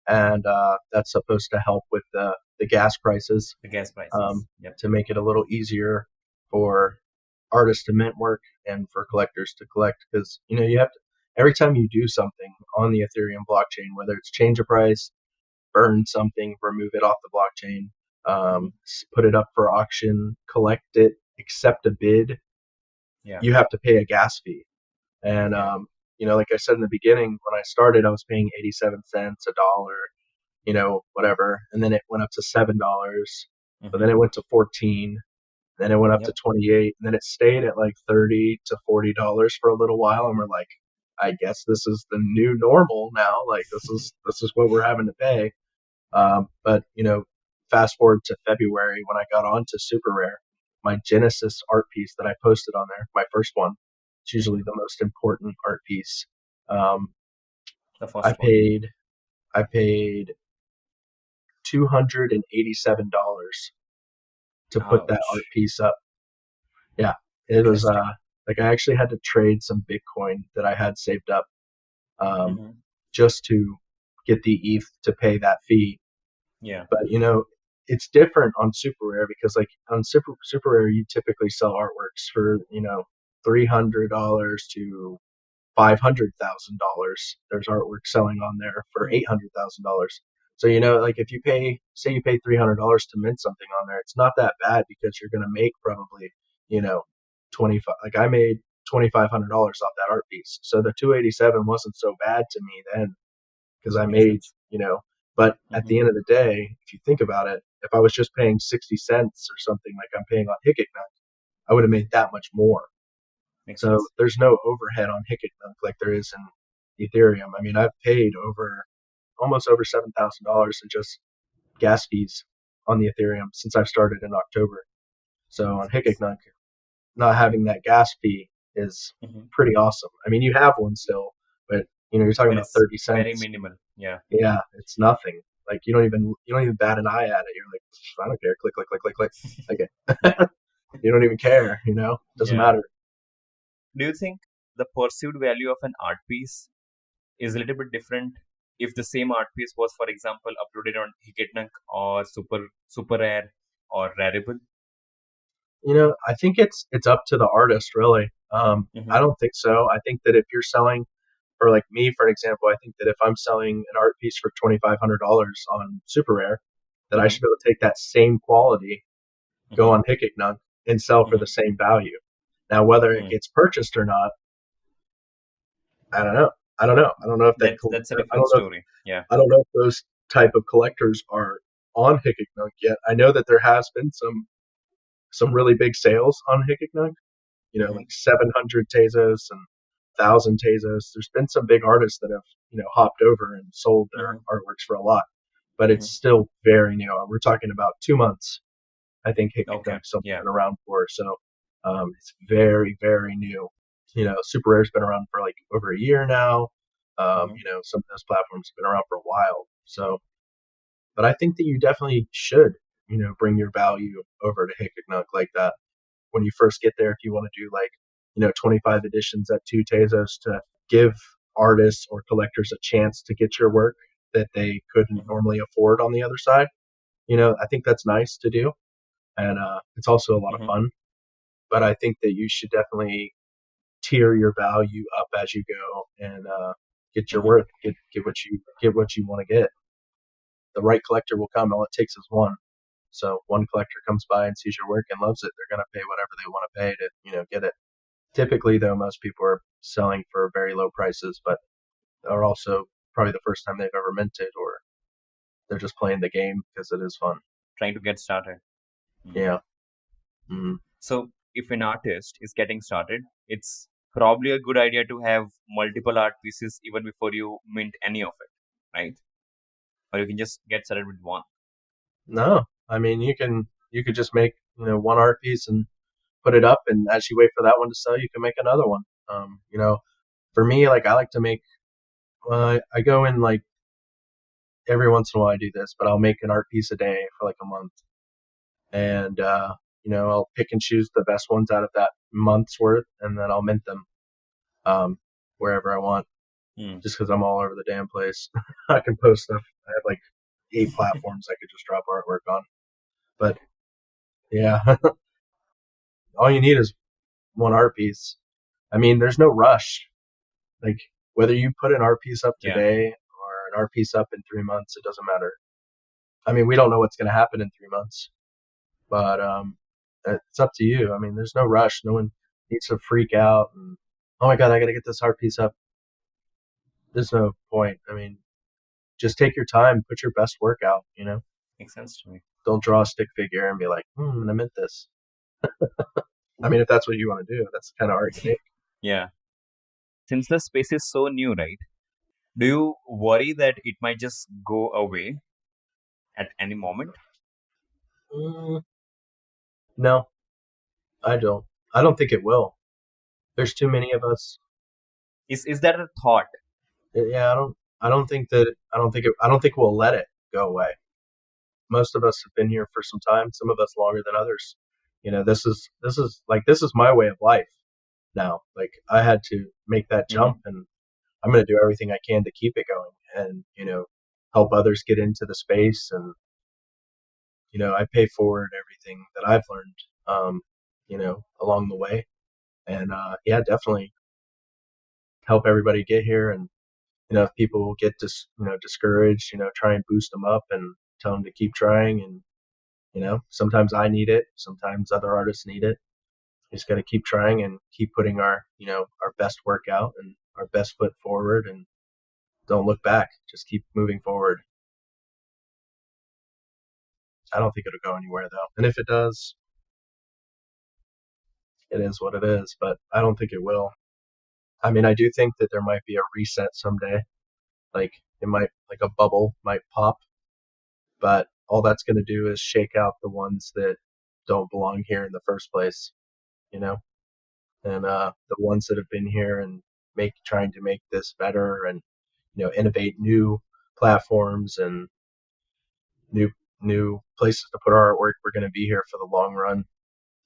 B: and that's supposed to help with the gas prices,
A: the gas prices.
B: um,
A: Yep.
B: to make it a little easier for artists to mint work and for collectors to collect. Because you have to, every time you do something on the Ethereum blockchain, whether it's change a price, burn something, remove it off the blockchain,
A: Hmm.
B: put it up for auction, collect it, accept a bid,
A: Yeah,
B: you have to pay a gas fee. And
A: yeah,
B: like I said in the beginning, when I started, I was paying 87 cents, a dollar, whatever, and then it went up to $7, but then
A: hmm,
B: it went to 14, then it went up to
A: yep,
B: 28, and then it stayed at like $30 to $40 for a little while, and we're like, I guess this is the new normal now. Like this is what we're having to pay. But fast forward to February when I got onto Super Rare, my Genesis art piece that I posted on there, my first one. It's usually
A: hmm,
B: the most important art piece. Um,
A: the
B: I
A: first one.
B: paid I paid $287 to put that art
A: Ouch.
B: piece up. Yeah, it was
A: Interesting.
B: like I actually had to trade some Bitcoin that I had saved up, um,
A: Hmm.
B: just to get the ETH to pay that fee.
A: Yeah.
B: But it's different on Super Rare because like on Super Rare you typically sell artworks for $300 to $500,000. There's artwork selling on there for
A: Hmm.
B: $800,000. So like if say you pay $300 to mint something on there, it's not that bad because you're gonna make probably you know 25. Like I made $2,500 off that art piece, so the 287 wasn't so bad to me then because I
A: Makes
B: made
A: sense.
B: But at
A: Hmm.
B: the end of the day, if you think about it, if I was just paying 60 cents or something like I'm paying on Hicketnut, I would have made that much more.
A: Makes
B: So
A: sense.
B: there's no overhead on Hicketnut like there is in Ethereum. I mean, I've paid almost over $7,000 in just gas fees on the Ethereum since I've started in October. So
A: Makes
B: on
A: sense.
B: Hicketnut, not having that gas fee is
A: Hmm.
B: pretty awesome. I mean, you have one still, but you're talking
A: But
B: about
A: it's
B: 30
A: very
B: cents.
A: minimal. Yeah.
B: Yeah, it's nothing. Like you don't even bat an eye at it. You're like, I don't care. Click, click, click, click, click. Okay. You don't even care. Doesn't
A: Yeah.
B: matter.
A: Do you think the perceived value of an art piece is a little bit different if the same art piece was, for example, uploaded on Hicketnunk or Super Rare or Rarible?
B: I think it's up to the artist really. I
A: Mm-hmm.
B: don't think so. I think that if you're selling, or like me, for example, I think that if I'm selling an art piece for $2,500 on Super Rare, that I
A: Mm-hmm.
B: should be able to take that same quality, go
A: Mm-hmm.
B: on Hicketnunk, and sell for the
A: Mm-hmm.
B: same value. Now, whether it
A: Mm.
B: gets purchased or not, I don't know. I don't know. I don't know if that.
A: That's a
B: I
A: different
B: don't know.
A: story. Yeah.
B: I don't know if those type of collectors are on Hicketnunk yet. I know that there has been some. some really big sales on Hickok,
A: Mm-hmm.
B: like 700 Tezos and 1,000 Tezos. There's been some big artists that have, hopped over and sold their
A: Mm-hmm.
B: artworks for a lot, but it's
A: Mm-hmm.
B: still very new. We're talking about 2 months. I think
A: Okay.
B: Hickok's only
A: Yeah.
B: been around for, so it's very, very new. Super Rare's been around for like over a year now.
A: Mm-hmm.
B: Some of those platforms have been around for a while. So, but I think that you definitely should, bring your value over to Hickok like that when you first get there. If you want to do like, 25 editions at 2 Tezos to give artists or collectors a chance to get your work that they couldn't
A: Mm-hmm.
B: normally afford on the other side, I think that's nice to do. And it's also a lot of
A: Mm-hmm.
B: fun. But I think that you should definitely tier your value up as you go and get your
A: Mm-hmm.
B: worth, get what you want to get. The right collector will come. All it takes is one. So one collector comes by and sees your work and loves it. They're going to pay whatever they want to pay to, get it. Typically, though, most people are selling for very low prices, but are also probably the first time they've ever minted, or they're just playing the game because it is fun.
A: Trying to get started. Mm.
B: Yeah. Mm-hmm.
A: So if an artist is getting started, it's probably a good idea to have multiple art pieces even before you mint any of it, right? Or you can just get started with one.
B: No, I mean you could just make one art piece and put it up, and as you wait for that one to sell, you can make another one. For me, like I like to make. I go in like every once in a while I do this, but I'll make an art piece a day for like a month, and I'll pick and choose the best ones out of that month's worth, and then I'll mint them um, wherever I want,
A: Hmm.
B: just because I'm all over the damn place. I can post stuff. I have like 8 platforms I could just drop artwork on, but yeah, all you need is one art piece. I mean, there's no rush. Like whether you put an art piece up
A: Yeah,
B: today or an art piece up in 3 months, it doesn't matter. I mean, we don't know what's going to happen in 3 months, but it's up to you. I mean, there's no rush. No one needs to freak out and oh my god, I got to get this art piece up. There's no point. I mean, just take your time, put your best work out.
A: makes sense to me.
B: Don't draw a stick figure and be like, I'm gonna mint this. I mean, if that's what you want to do, that's the kind of art you make.
A: Yeah. Since the space is so new, right? Do you worry that it might just go away at any moment?
B: Mm, no, I don't. I don't think it will. There's too many of us.
A: Is that a thought?
B: Yeah, I don't. I don't think that. I don't think. I don't think we'll let it go away. Most of us have been here for some time. Some of us longer than others. This is my way of life now. Like I had to make that
A: Mm-hmm.
B: jump, and I'm going to do everything I can to keep it going, and help others get into the space. And I pay forward everything that I've learned, along the way, and yeah, definitely help everybody get here. And if people get discouraged, try and boost them up and tell them to keep trying. And sometimes I need it, sometimes other artists need it. Just got to keep trying and keep putting our best work out and our best foot forward, and don't look back. Just keep moving forward. I don't think it'll go anywhere though, and if it does, it is what it is. But I don't think it will. I mean, I do think that there might be a reset someday. Like it might, like a bubble might pop, but all that's going to do is shake out the ones that don't belong here in the first place, you know, and the ones that have been here and trying to make this better and innovate new platforms and new new places to put our artwork. We're going to be here for the long run,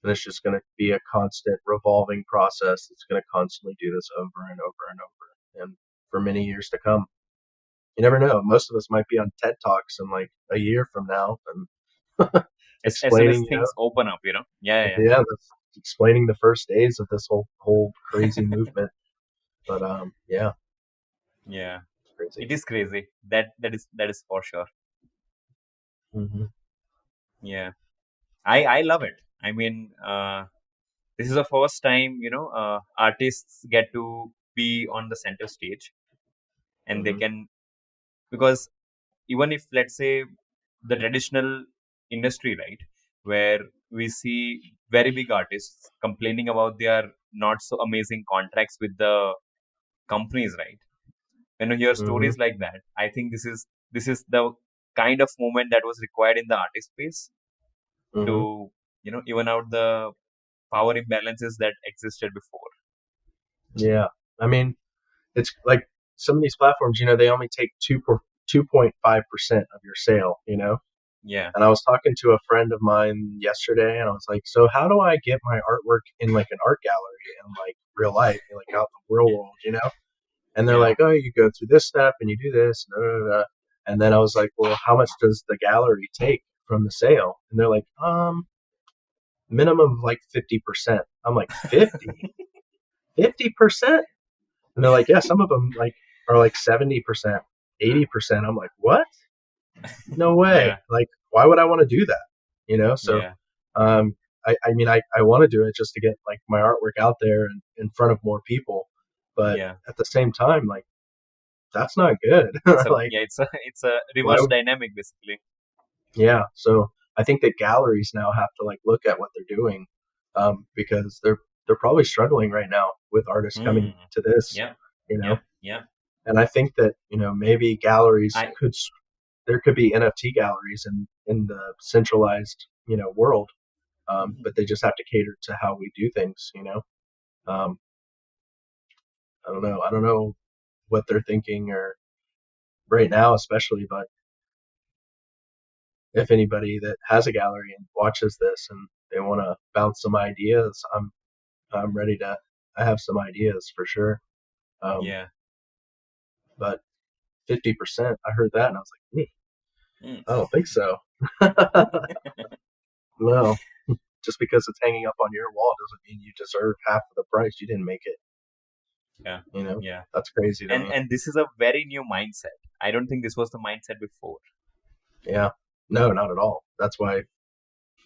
B: and it's just going to be a constant revolving process. It's going to constantly do this over and over and over, and for many years to come. You never know. Most of us might be on TED Talks in like a year from now, and
A: As soon as
B: explaining,
A: things open up, you know? Yeah, yeah,
B: yeah, explaining the first days of this whole crazy movement. But yeah,
A: yeah.
B: it's crazy.
A: It is crazy. That is for sure.
B: Hmm.
A: Yeah. I love it. I mean, this is the first time, artists get to be on the center stage, and they
B: Hmm.
A: can, because even if, let's say, the traditional industry, right? where we see very big artists complaining about their not so amazing contracts with the companies, right? When you hear
B: Hmm.
A: stories like that, I think this is the kind of movement that was required in the artist space
B: Hmm.
A: to even out the power imbalances that existed before.
B: Yeah. I mean, it's like some of these platforms, they only take 2.5% of your sale,
A: Yeah,
B: And I was talking to a friend of mine yesterday, and I was like, "So how do I get my artwork in like an art gallery in like real life, like out in the real
A: yeah,
B: world?" And they're
A: yeah.
B: like, "Oh, you go through this step and you do this." Da, da, da. And then I was like, "Well, how much does the gallery take from the sale?" And they're like, minimum of like 50%." I'm like, 50%? And they're like, "Yeah, some of them like are like 70%, 80%." I'm like, "What? No way.
A: Yeah,
B: Like, why would I want to do that?" So,
A: yeah,
B: I mean, I want to do it just to get like my artwork out there and in front of more people. But
A: yeah.
B: at the same time, like, that's not good.
A: It's a
B: Like,
A: yeah, it's a
B: why
A: reverse dynamic basically.
B: yeah. So I think that galleries now have to like look at what they're doing, because they're probably struggling right now with artists coming
A: Mm.
B: to this,
A: Yeah,
B: you know.
A: yeah, yeah.
B: And I think that maybe galleries
A: I
B: there could be NFT galleries in the centralized world, but they just have to cater to how we do things. Um, I don't know. I don't know what they're thinking or right now, especially, but if anybody that has a gallery and watches this and they want to bounce some ideas, I'm ready to. I have some ideas for sure. Um,
A: yeah.
B: but 50%, I heard that and I was like,
A: Mm.
B: I don't think so. No, just because it's hanging up on your wall doesn't mean you deserve half of the price. You didn't make it.
A: Yeah,
B: You know,
A: yeah.
B: that's crazy to me.
A: And this is a very new mindset. I don't think this was the mindset before.
B: Yeah, no, not at all. That's why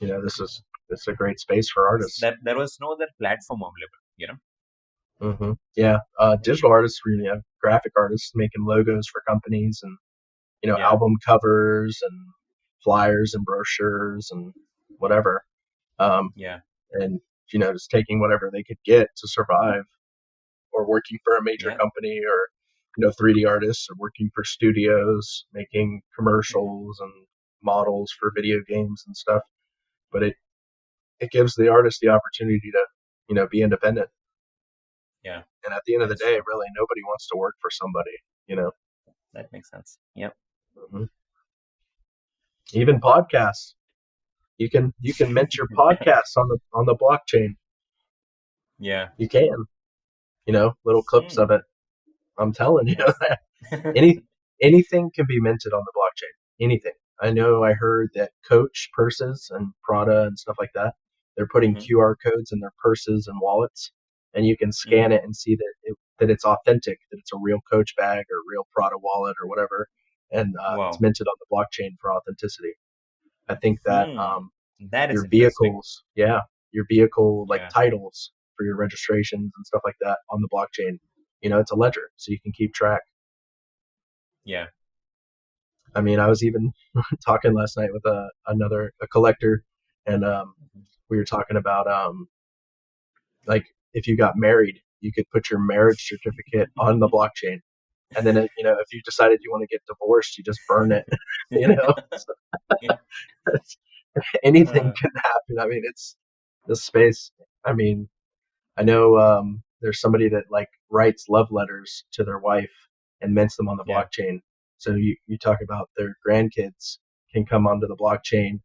B: this is a great space for artists.
A: That there was no other platform available.
B: Yeah, digital artists, really, graphic artists making logos for companies and
A: Yeah,
B: album covers and flyers and brochures and whatever. Um,
A: yeah,
B: and just taking whatever they could get to survive, or working for a major
A: yeah.
B: company, or 3D artists, or working for studios making
A: Mhm.
B: commercials and models for video games and stuff. But it gives the artist the opportunity to be independent.
A: Yeah,
B: And at the end of
A: that
B: the
A: is
B: day,
A: true.
B: really, nobody wants to work for somebody. You know,
A: That makes sense. Yep.
B: Mhm. Even podcasts. You can mint your podcasts on the blockchain.
A: Yeah.
B: You can. Little clips of
A: Hmm.
B: it. I'm telling you,
A: Nice.
B: any anything can be minted on the blockchain. Anything. I know. I heard that Coach purses and Prada and stuff like that, they're putting
A: Hmm.
B: QR codes in their purses and wallets, and you can scan
A: Mm.
B: it and see that it's authentic, that it's a real Coach bag or real Prada wallet or whatever, and it's
A: Wow.
B: minted on the blockchain for authenticity. I think that
A: Hmm. That is
B: your
A: interesting.
B: vehicles, yeah, your vehicle like
A: Yeah.
B: titles for your registrations and stuff like that on the blockchain. It's a ledger, so you can keep track.
A: Yeah.
B: I mean, I was even talking last night with a collector, and
A: Mhm.
B: we were talking about like if you got married, you could put your marriage certificate on the blockchain, and then if you decided you want to get divorced, you just burn it. you know, so
A: Yeah.
B: anything
A: Uh,
B: can happen. I mean, it's the space. I mean, I know there's somebody that like writes love letters to their wife and mints them on the
A: yeah.
B: blockchain. So you talk about their grandkids can come onto the blockchain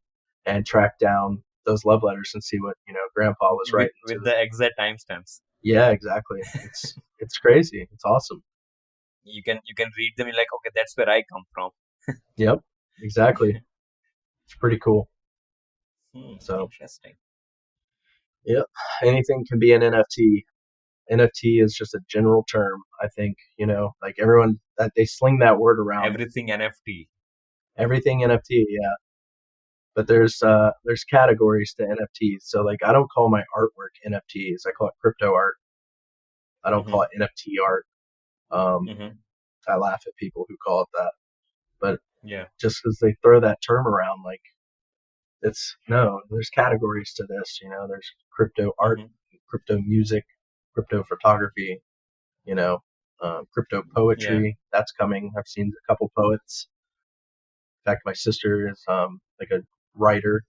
B: and track down those love letters and see what grandpa was
A: With
B: writing to
A: with
B: them.
A: the exact timestamps.
B: Yeah, exactly. It's crazy. It's awesome.
A: You can read them. You're like, okay, that's where I come from.
B: Yep, exactly. It's pretty cool.
A: Hmm.
B: So
A: Interesting.
B: yep, anything can be an NFT. NFT is just a general term. I think like everyone that they sling that word around.
A: Everything NFT.
B: Everything NFT, yeah. But there's categories to NFTs. So like I don't call my artwork NFTs. I call it crypto art. I don't call
A: Mm-hmm.
B: it NFT art. Um,
A: Mm-hmm.
B: I laugh at people who call it that. But
A: Yeah.
B: just because they throw that term around, like it's no, there's categories to this, there's crypto art,
A: Hmm.
B: crypto music, crypto photography, you know, crypto
A: Yeah.
B: poetry. That's coming. I've seen a couple poets. In fact, my sister is like a writer,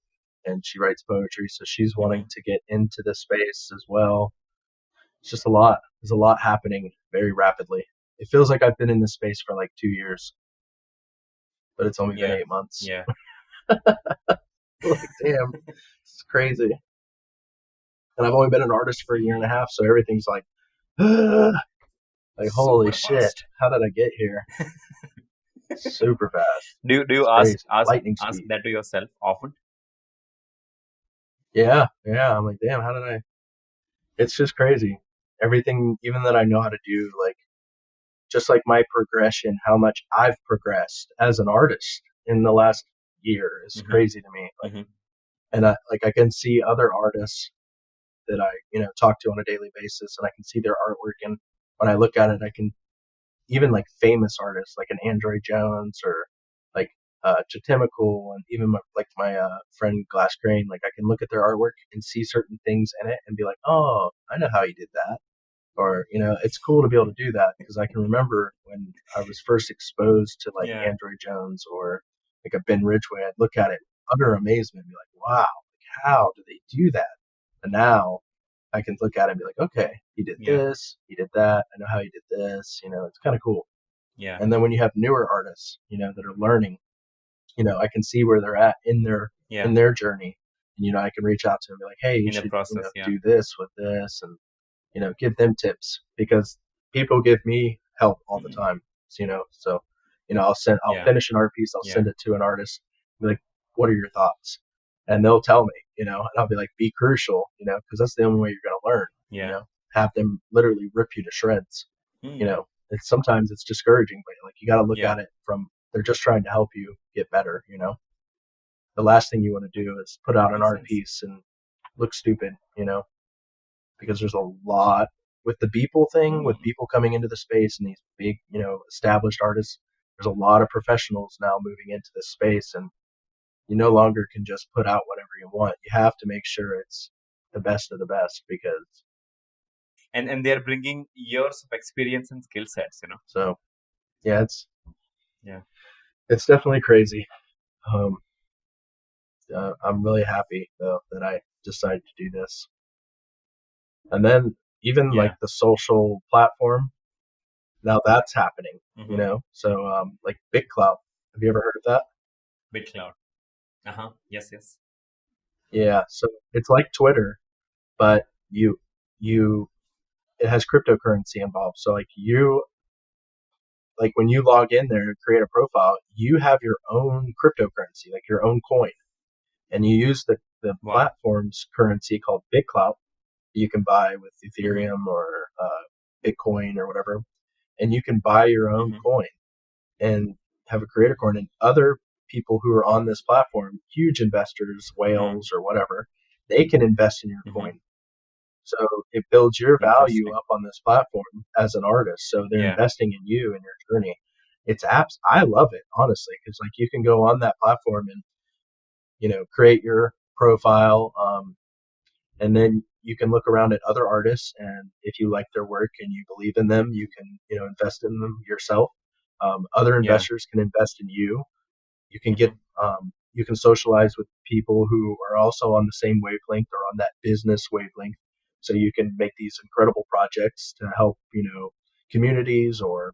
B: and she writes poetry, so she's wanting
A: Hmm.
B: to get into the space as well. It's just a lot. There's a lot happening very rapidly. It feels like I've been in this space for like 2 years, but it's only been
A: Yeah.
B: 8 months.
A: Yeah.
B: Like, damn, it's crazy. And I've only been an artist for a year and a half, so everything's like, like holy
A: Super
B: shit,
A: fast.
B: how did I get here? Super fast.
A: Do you
B: It's
A: ask
B: crazy.
A: ask
B: Lightning
A: ask
B: speed.
A: that to yourself often?
B: Yeah, yeah. I'm like, damn, how did I? It's just crazy. Everything, even that I know how to do, like just like my progression, how much I've progressed as an artist in the last year is
A: Hmm.
B: crazy to me. Like,
A: Hmm.
B: and I can see other artists that I, talk to on a daily basis, and I can see their artwork. And when I look at it, I can even like famous artists like an Android Jones or like Chitimical, and even my friend Glass Crane. Like I can look at their artwork and see certain things in it and be like, oh, I know how he did that. Or it's cool to be able to do that because I can remember when I was first exposed to like
A: Yeah.
B: Android Jones or like a Ben Ridgway. I'd look at it utter amazement and be like, wow, like, how do they do that? And now I can look at it and be like, okay, he did
A: Yeah.
B: this, he did that. I know how he did this. It's kind of cool.
A: Yeah.
B: And then when you have newer artists, that are learning, I can see where they're at in their
A: Yeah.
B: journey. And I can reach out to them and be like, hey, you
A: In the
B: should,
A: process. Yeah.
B: do this with this, and give them tips because people give me help all the time. So I'll
A: Yeah.
B: finish an art piece, I'll
A: Yeah.
B: send it to an artist, be like, what are your thoughts? And they'll tell me, and I'll be like, be crucial, because that's the only way you're gonna learn. You
A: Yeah.
B: know, have them literally rip you to shreds.
A: Hmm.
B: Sometimes it's discouraging, but like you got to look
A: Yeah.
B: at it from they're just trying to help you get better. The last thing you want to do is put out an
A: Makes
B: art
A: sense.
B: piece and look stupid. Because there's a lot with the Beeple thing, with
A: Hmm.
B: people coming into the space and these big, established artists. There's a lot of professionals now moving into this space, and you no longer can just put out whatever you want. You have to make sure it's the best of the best because
A: And they're bringing years of experience and skill sets.
B: so yeah,
A: Yeah.
B: it's definitely crazy. Um, I'm really happy though that I decided to do this, and then even like
A: Yeah.
B: the social platform now that's happening.
A: Mm-hmm.
B: So like BitClout. Have you ever heard of that?
A: BitCloud. Uh-huh. Yes. Yes.
B: Yeah, so it's like Twitter, but you it has cryptocurrency involved. So like when you log in there and create a profile, you have your own cryptocurrency, like your own coin, and you use the
A: Wow.
B: platform's currency called BitClout. You can buy with
A: Mm-hmm.
B: Ethereum or Bitcoin or whatever, and you can buy your own
A: Mm-hmm.
B: coin and have a creator coin. And other people who are on this platform, huge investors,
A: Mm-hmm.
B: whales or whatever, they can invest in your
A: Mm-hmm.
B: coin. So it builds your value
A: Interesting.
B: up on this platform as an artist. So they're
A: Yeah.
B: investing in you and your journey. It's apps. I love it, honestly, because like you can go on that platform and create your profile, and then you can look around at other artists, and if you like their work and you believe in them, you can invest in them yourself. Other
A: Yeah.
B: investors can invest in you. You can get
A: Mm-hmm.
B: you can socialize with people who are also on the same wavelength or on that business wavelength, so you can make these incredible projects to help communities or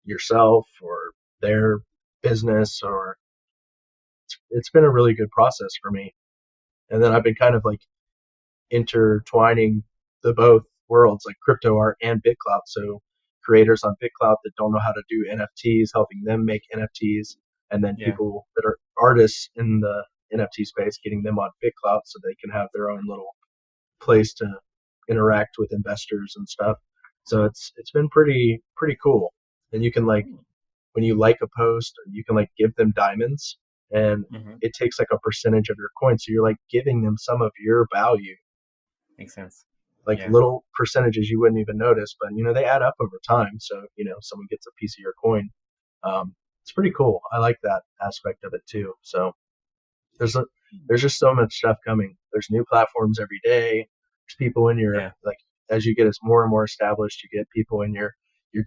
B: yourself or their business. Or it's been a really good process for me. And then I've been kind of like intertwining the both worlds, like crypto art and BitClout. So creators on BitClout that don't know how to do NFTs, helping them make NFTs, and then
A: Yeah.
B: people that are artists in the NFT space, getting them on BitClout so they can have their own little place to interact with investors and stuff. So it's been pretty cool. And you can like
A: Hmm.
B: when you like a post, you can like give them diamonds, and
A: Mm-hmm.
B: it takes like a percentage of your coin. So you're like giving them some of your value,
A: Makes sense.
B: like
A: Yeah.
B: little percentages you wouldn't even notice, but they add up over time. So someone gets a piece of your coin. It's pretty cool. I like that aspect of it too. So there's a, there's just so much stuff coming. There's new platforms every day. There's people in your,
A: Yeah.
B: like, as you get as more and more established, you get people in your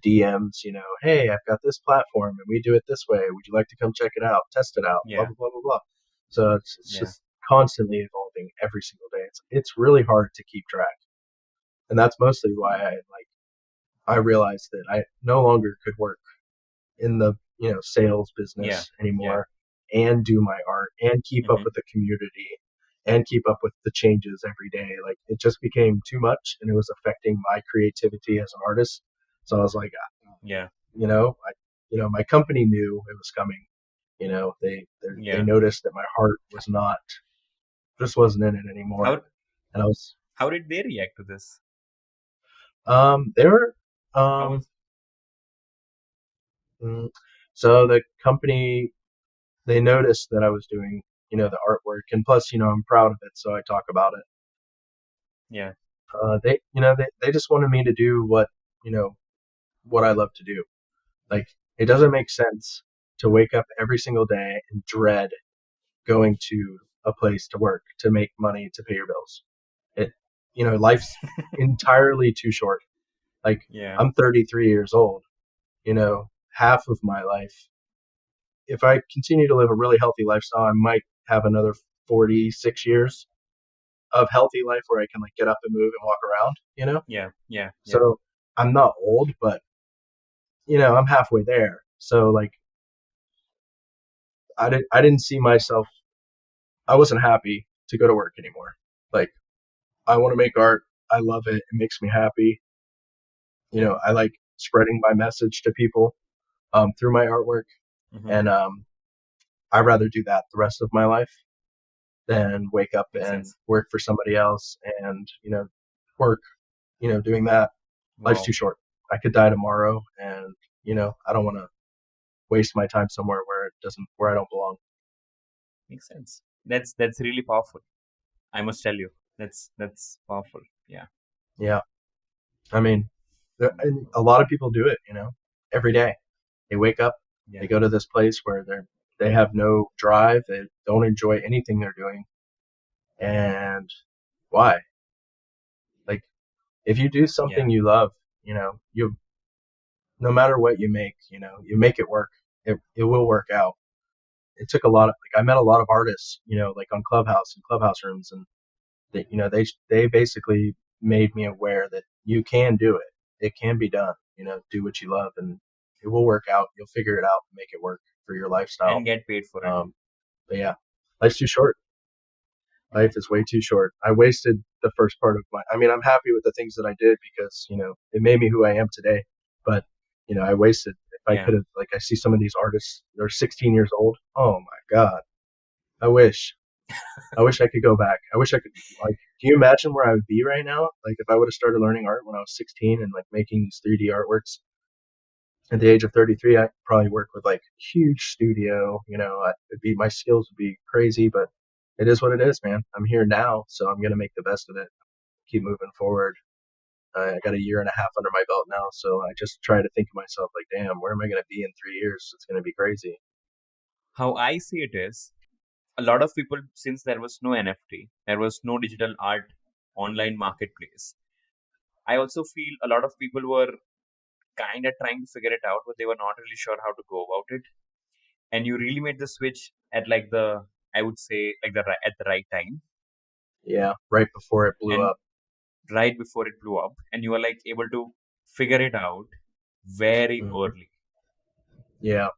B: DMs, hey, I've got this platform and we do it this way. Would you like to come check it out, test it out, blah,
A: Yeah.
B: blah, blah, blah, blah. So it's
A: Yeah.
B: just constantly evolving every single day. It's really hard to keep track. And that's mostly why I realized that I no longer could work in the sales
A: Yeah.
B: business
A: Yeah.
B: anymore and do my art and keep up
A: Mm-hmm.
B: with the community and keep up with the changes every day. Like it just became too much and it was affecting my creativity as an artist. So I was like,
A: Yeah.
B: I my company knew it was coming. They
A: Yeah.
B: noticed that my heart was not just wasn't in it anymore.
A: How
B: And I was
A: how did they react to this?
B: they were
A: How
B: um
A: was
B: mm, so the company, they noticed that I was doing, the artwork, and plus, I'm proud of it, so I talk about it.
A: Yeah.
B: They just wanted me to do what I love to do. Like, it doesn't make sense to wake up every single day and dread going to a place to work to make money to pay your bills. It, life's entirely too short. Like,
A: Yeah.
B: I'm 33 years old. Half of my life, if I continue to live a really healthy lifestyle, I might have another 46 years of healthy life where I can like get up and move and walk around.
A: Yeah. Yeah. Yeah.
B: So I'm not old, but I'm halfway there. So like I didn't see myself. I wasn't happy to go to work anymore. Like I want to make art. I love it. It makes me happy.
A: Yeah.
B: I like spreading my message to people through my artwork,
A: Mm-hmm.
B: and I'd rather do that the rest of my life than wake up
A: Makes
B: and
A: sense.
B: work for somebody else and work doing that. Life's too
A: Wow.
B: short. I could die tomorrow, and I don't want to waste my time somewhere where I don't belong.
A: Makes sense. That's really powerful. I must tell you. That's powerful. Yeah.
B: Yeah, I mean, and a lot of people do it. Every day they wake up, they
A: Yeah.
B: go to this place where they have no drive, they don't enjoy anything they're doing, and why? Like, if you do
A: Yeah.
B: something you love, you no matter what you make it work. It will work out. It took a lot of like I met a lot of artists, like on Clubhouse and Clubhouse rooms, and they basically made me aware that you can do it. It can be done. Do what you love, and it will work out. You'll figure it out and make it work for your lifestyle.
A: And get paid for it.
B: But yeah, life's too short. Life is way too short. I wasted the first part of my. I mean, I'm happy with the things that I did because it made me who I am today. But I wasted. If I
A: Yeah.
B: could have, like, I see some of these artists. They're 16 years old. Oh my god. I wish. I wish I could go back. I wish I could. Like, can you imagine where I would be right now? Like, if I would have started learning art when I was 16 and like making these 3D artworks at the age of 33, I'd probably work with like huge studio. My skills would be crazy, but it is what it is, man. I'm here now, so I'm gonna make the best of it. Keep moving forward. I got a year and a half under my belt now, so I just try to think of myself like, damn, where am I gonna be in 3 years? It's gonna be crazy.
A: How I see it is, a lot of people, since there was no NFT, there was no digital art online marketplace. I also feel a lot of people were kind of trying to figure it out, but they were not really sure how to go about it. And you really made the switch at like I would say like at the right time,
B: Yeah, right before it blew
A: and
B: up.
A: right before it blew up, and you were like able to figure it out very
B: Hmm.
A: early.
B: Yeah,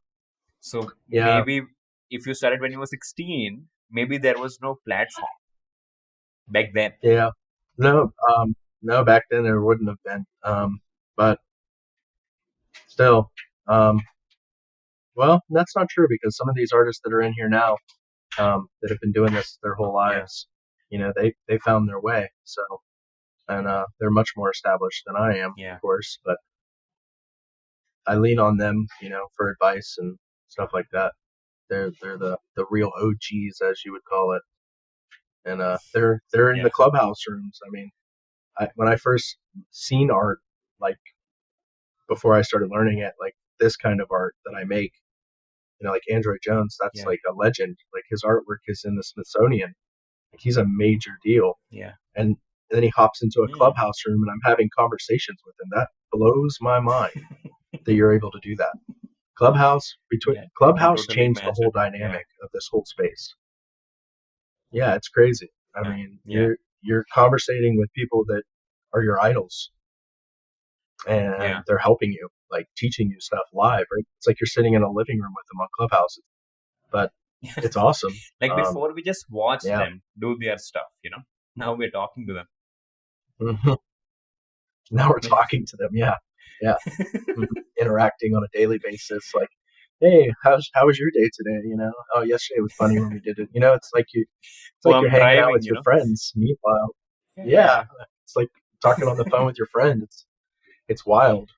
A: So
B: yeah,
A: maybe if you started when you were 16, maybe there was no platform back then.
B: yeah. No, no, back then there wouldn't have been. But still, um, well, that's not true because some of these artists that are in here now, that have been doing this their whole
A: Yeah,
B: lives, they found their way. So, and they're much more established than I am, of
A: yeah,
B: course. But I lean on them, for advice and stuff like that. They're the real OGs, as you would call it, and they're in
A: yeah,
B: the clubhouse rooms. I mean, when I first seen art, like before I started learning it, like this kind of art that I make. like Android Jones, that's
A: Yeah.
B: like a legend. Like his artwork is in the Smithsonian. Like he's a major deal.
A: Yeah.
B: And then he hops into a
A: Mm.
B: clubhouse room and I'm having conversations with him. That blows my mind that you're able to do that.
A: Yeah, I can
B: Clubhouse
A: totally
B: changed the whole
A: imagine. Yeah.
B: dynamic of this whole space. Yeah, it's crazy. I mean,
A: Yeah.
B: you're conversating with people that are your idols
A: Yeah.
B: and they're helping you, like teaching you stuff live, right? It's like you're sitting in a living room with them on Clubhouse, but it's awesome.
A: Like before, we just watched
B: Yeah.
A: them do their stuff. Now we're talking to them.
B: Mhm. Now we're talking to them. Yeah. Yeah. Mhm. Interacting on a daily basis. Like, hey, how was your day today? Oh, yesterday was funny when we did it. It's
A: Oh,
B: like you're
A: I'm
B: hanging out
A: driving,
B: with
A: you
B: your
A: know?
B: friends. Meanwhile, yeah,
A: Yeah.
B: it's like talking on the phone with your friend. It's wild.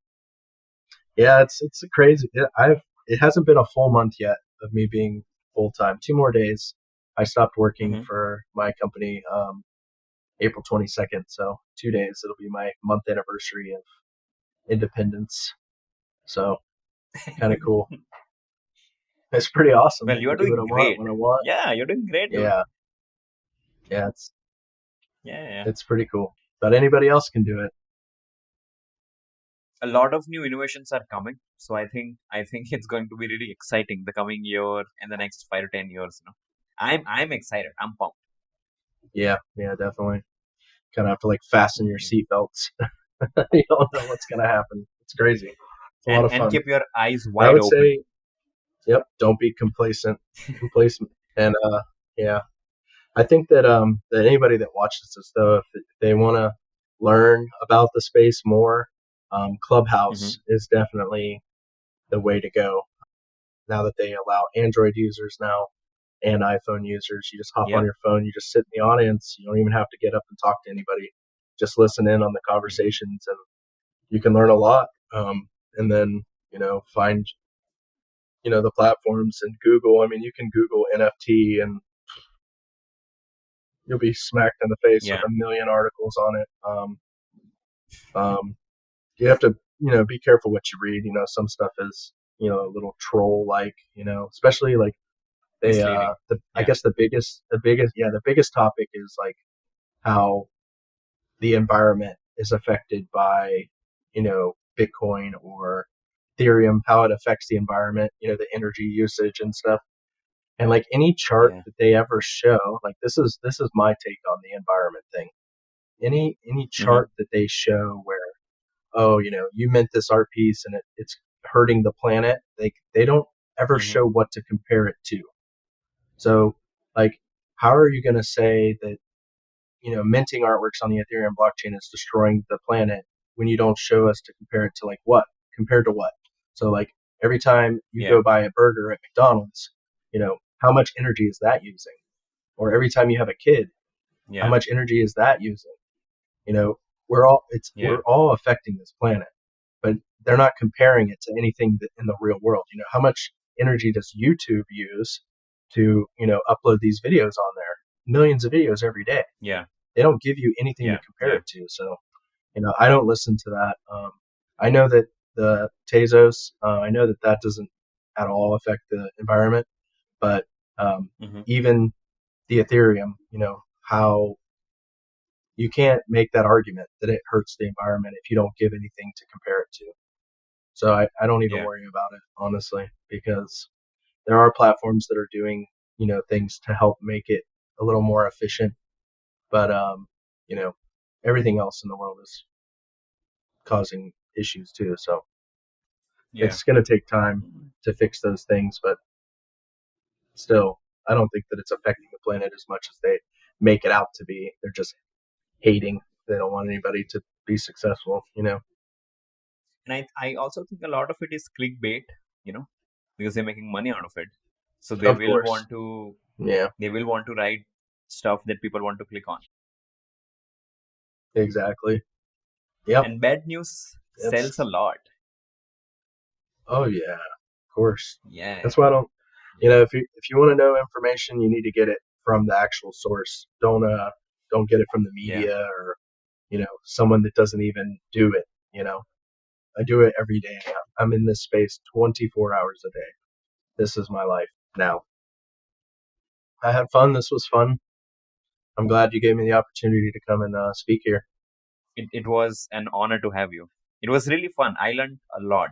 B: Yeah, it's crazy. It hasn't been a full month yet of me being full time. 2 more days. I stopped working
A: Hmm.
B: for my company April 22nd, so 2 days. It'll be my month anniversary of independence. So kind of cool. It's pretty awesome.
A: Well,
B: I
A: you're
B: can do what I
A: doing
B: want
A: great.
B: when I want.
A: Yeah, you're doing great, dude.
B: Yeah, yeah,
A: Yeah, yeah.
B: it's pretty cool. But anybody else can do it.
A: A lot of new innovations are coming, so I think it's going to be really exciting the coming year and the next 5 to 10 years. I'm excited. I'm pumped.
B: Yeah, yeah, definitely. Kind of have to like fasten your
A: Mhm.
B: seatbelts. You don't know what's gonna happen. It's crazy. It's a lot of
A: And
B: fun.
A: keep your eyes
B: But I
A: wide
B: would
A: open.
B: say, yep, don't be complacent. Complacent. And yeah, I think that anybody that watches this though, if they want to learn about the space more,
A: Hmm.
B: Clubhouse is definitely the way to go. Now that they allow Android users now and iPhone users, you just hop on
A: Yeah.
B: your phone, you just sit in the audience. You don't even have to get up and talk to anybody. Just listen in on the
A: Hmm.
B: conversations, and you can learn a lot. And then find the platforms and Google. I mean, you can Google NFT and you'll be smacked in the face with
A: Yeah.
B: a million articles on it. Um, you have to be careful what you read. Some stuff is a little troll like. Especially like they
A: Misleading.
B: I
A: Yeah.
B: guess the biggest topic is like how the environment is affected by Bitcoin or Ethereum, how it affects the environment, the energy usage and stuff. And like any chart
A: Yeah.
B: that they ever show, like this is my take on the environment thing. Any
A: Hmm.
B: chart that they show where, oh, you mint this art piece and it's hurting the planet, they don't ever
A: Hmm.
B: show what to compare it to. So like, how are you going to say that minting artworks on the Ethereum blockchain is destroying the planet when you don't show us to compare it to like what? Compared to what? So like every time you
A: Yeah.
B: go buy a burger at McDonald's, how much energy is that using? Or every time you have a kid, how
A: Yeah.
B: much energy is that using? You know, we're
A: Yeah.
B: all affecting this planet, but they're not comparing it to anything that in the real world. How much energy does YouTube use to upload these videos on there? Millions of videos every day.
A: Yeah.
B: They don't give you anything to
A: Yeah.
B: compare
A: Yeah.
B: it to. So I don't listen to that. I know that the Tezos, I know that that doesn't at all affect the environment, but
A: Hmm.
B: even the Ethereum, how you can't make that argument that it hurts the environment if you don't give anything to compare it to. So I don't even
A: Yeah.
B: worry about it, honestly, because there are platforms that are doing, things to help make it a little more efficient. But, you know, everything else in the world is causing issues too. So
A: Yeah.
B: it's going to take time
A: Mhm.
B: to fix those things. But still, I don't think that it's affecting the planet as much as they make it out to be. They're just hating. They don't want anybody to be successful.
A: And I also think a lot of it is clickbait, you know, because they're making money out of it. So they
B: Of
A: will
B: course.
A: want to
B: Yeah,
A: write stuff that people want to click on.
B: exactly. Yep.
A: And bad news sells a
B: It's,
A: lot.
B: oh, yeah, of course.
A: Yeah.
B: That's why I don't,
A: Yeah.
B: if you want to know information, you need to get it from the actual source. Don't get it from the
A: Yeah.
B: media or, someone that doesn't even do it. I do it every day. I'm in this space 24 hours a day. this is my life now. I had fun. This was fun. I'm glad you gave me the opportunity to come and speak here.
A: It was an honor to have you. It was really fun. I learned a lot.